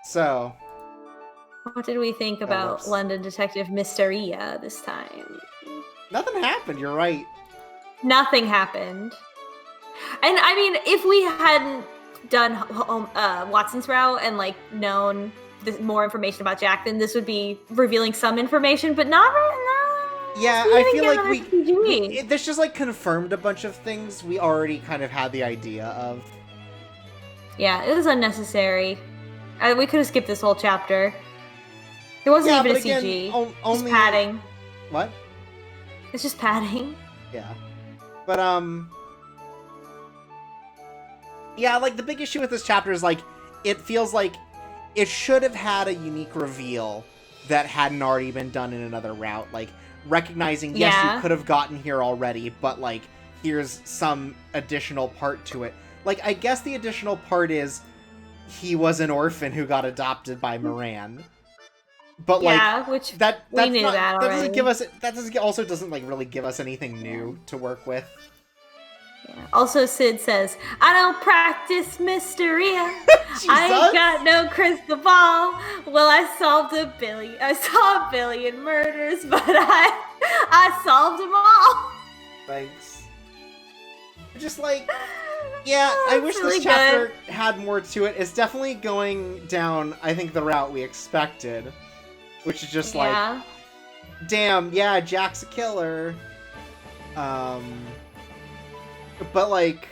So, So, what did we think about whoops. London Detective Mysteria this time? nothing happened. You're right. Nothing happened. And I mean, if we hadn't done Watson's route and like known more information about Jack, then this would be revealing some information, but not right now. Yeah, I feel like this just like confirmed a bunch of things we already kind of had the idea of. Yeah, it was unnecessary. We could have skipped this whole chapter. It wasn't even a CG. Only It's padding. What? It's just padding. Yeah. But yeah, like the big issue with this chapter is like it feels like it should have had a unique reveal that hadn't already been done in another route. Like recognizing, yes, Yeah. you could have gotten here already, but like here's some additional part to it. Like I guess the additional part is he was an orphan who got adopted by Moran. But Yeah, like which that's we knew not, that doesn't already. give us also doesn't like really give us anything new to work with. Yeah. Also, Sid says, "I don't practice Mysteria. I Jesus. ain't got no crystal ball. Well, I saw a billion murders, but I solved them all." Thanks. Just like, yeah, I wish really this chapter had more to it. It's definitely going down, I think, the route we expected, which is just Yeah. like, damn, yeah, Jack's a killer. But like,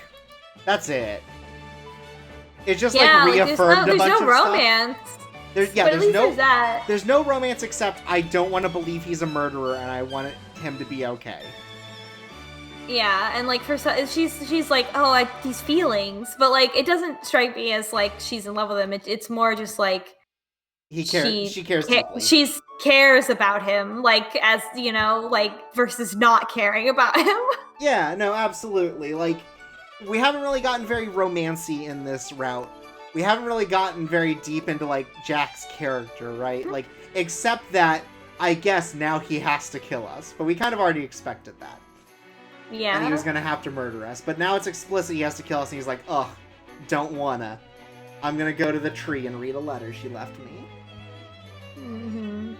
that's it. It just Yeah, like reaffirmed there's a bunch no of romance. stuff. But at There's least no there's that. there's no romance except I don't want to believe he's a murderer and I want him to be okay. Yeah, and like she's like, oh, these feelings, but like it doesn't strike me as like she's in love with him. It's more just like He cares. She cares deeply. She cares about him, like as you know, like versus not caring about him. Yeah, no, absolutely. Like, we haven't really gotten very romancy in this route. We haven't really gotten very deep into, like, Jack's character, right? Like, except that, I guess, now he has to kill us. But we kind of already expected that. Yeah. And he was gonna have to murder us. But now it's explicit he has to kill us, and he's like, ugh, don't wanna. I'm gonna go to the tree and read a letter she left me. Mm-hmm.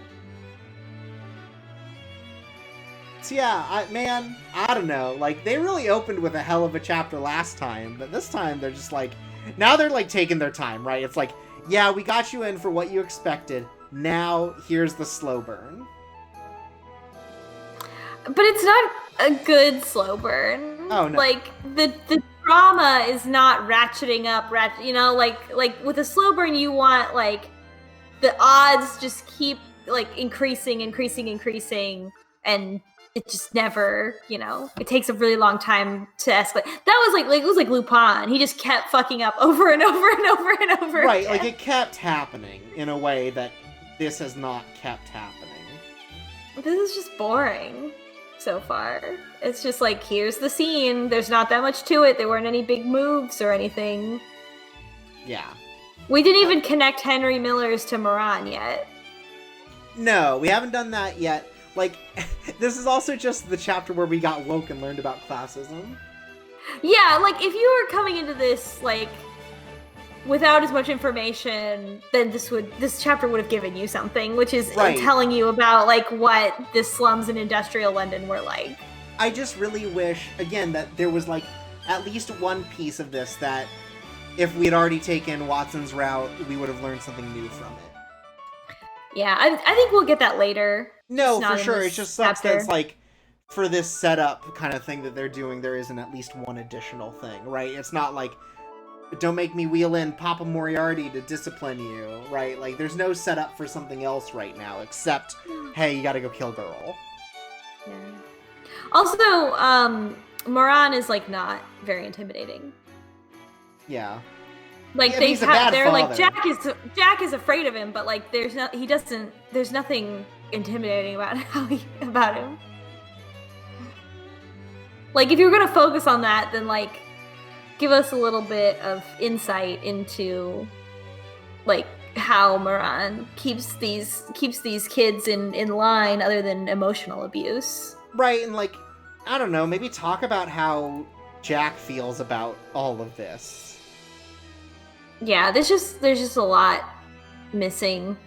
So yeah, I don't know. Like, they really opened with a hell of a chapter last time, but this time they're just like, now they're like taking their time, right? It's like, yeah, we got you in for what you expected. Now, here's the slow burn. But it's not a good slow burn. Oh, no. Like the drama is not ratcheting up, you know, like with a slow burn you want like the odds just keep like increasing. and it just never, it takes a really long time to escalate. That was it was like Lupin. He just kept fucking up over and over and over and over Right, again. like it kept happening in a way that this has not kept happening. This is just boring so far. It's just like, here's the scene. There's not that much to it. There weren't any big moves or anything. Yeah. We didn't even connect Henry Miller's to Moran yet. No, we haven't done that yet. Like, this is also just the chapter where we got woke and learned about classism. Yeah, like, if you were coming into this, without as much information, then this chapter would have given you something, which is telling you about, what the slums in industrial London were like. I just really wish, again, that there was, at least one piece of this that, if we had already taken Watson's route, we would have learned something new from it. Yeah, I think we'll get that later. No, for sure. It just sucks that it's for this setup kind of thing that they're doing, there isn't at least one additional thing, right? It's not like, don't make me wheel in Papa Moriarty to discipline you, right? Like, there's no setup for something else right now, except, hey, you gotta go kill girl. Yeah. Also, Moran is, not very intimidating. Yeah. They're father. Jack is afraid of him, but there's nothing intimidating about about him. If you're gonna focus on that, then give us a little bit of insight into how Moran keeps these kids in line other than emotional abuse. Right, and I don't know, maybe talk about how Jack feels about all of this. Yeah, there's just a lot missing,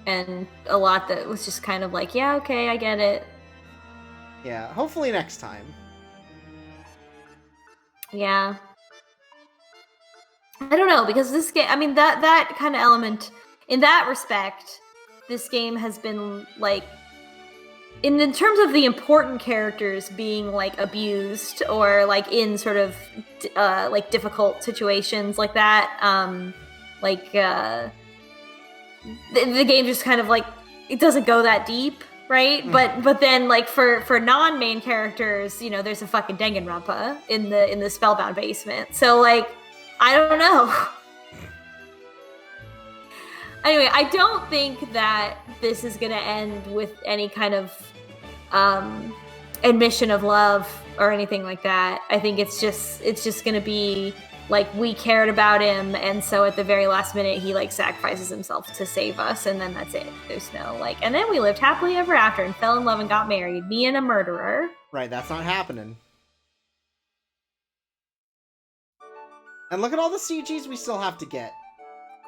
and a lot that was just kind of yeah, okay, I get it. Yeah, hopefully next time. Yeah. I don't know, because this game, that kind of element, in that respect, this game has been, in terms of the important characters being, abused, or, in sort of, difficult situations like that, the game just kind of, it doesn't go that deep, right? But then, for non-main characters, there's a fucking Danganronpa in the Spellbound basement. So, I don't know. Anyway, I don't think that this is gonna end with any kind of admission of love or anything like that. I think it's just gonna be we cared about him, and so at the very last minute he sacrifices himself to save us, and then that's it. There's no and then we lived happily ever after and fell in love and got married, me and a murderer. Right, that's not happening. And look at all the CGs we still have to get.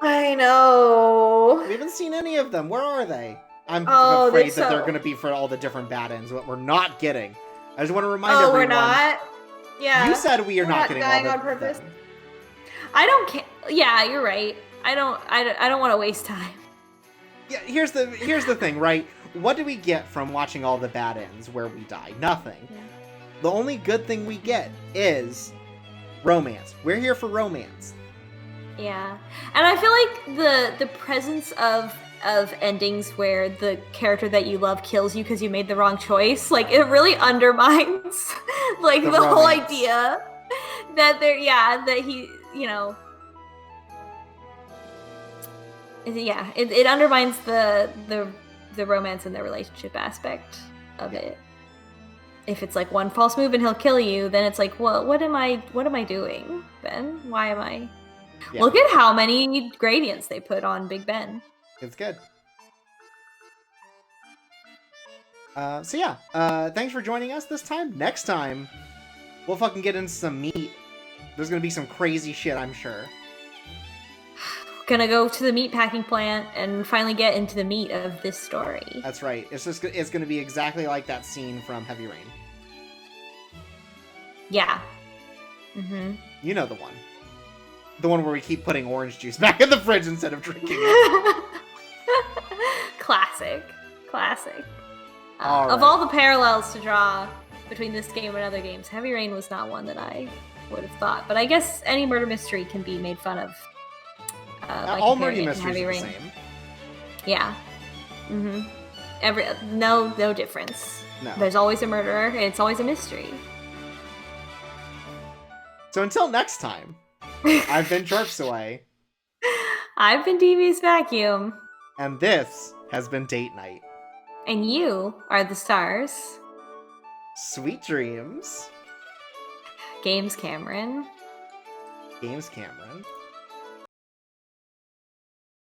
I know. We haven't seen any of them. Where are they? I'm afraid that they're going to be for all the different bad ends, but we're not getting. I just want to remind everyone. We're not? Yeah. You said we're not getting dying all on purpose. I don't care. Yeah, you're right. I don't want to waste time. Yeah, here's the thing, right? What do we get from watching all the bad ends where we die? Nothing. Yeah. The only good thing we get is romance. We're here for romance. Yeah. And I feel the presence of endings where the character that you love kills you because you made the wrong choice, it really undermines the whole idea that that he, it undermines the romance and the relationship aspect of it. If it's one false move and he'll kill you, then it's well, what am I doing then? Why am I? Yeah. Look at how many gradients they put on Big Ben. It's good. Thanks for joining us this time. Next time, we'll fucking get into some meat. There's gonna be some crazy shit, I'm sure. Gonna go to the meat packing plant and finally get into the meat of this story. That's right. It's gonna be exactly like that scene from Heavy Rain. Yeah. Mm-hmm. You know the one. The one where we keep putting orange juice back in the fridge instead of drinking it. Classic. All right. Of all the parallels to draw between this game and other games, Heavy Rain was not one that I would have thought. But I guess any murder mystery can be made fun of. All murder mysteries are the same. Yeah. Mm-hmm. no difference. No. There's always a murderer, and it's always a mystery. So until next time, I've been Jorpsaway, I've been Devious Vacuum, and this has been Date Night. and you are the stars. Sweet dreams. Games Cameron. Games Cameron.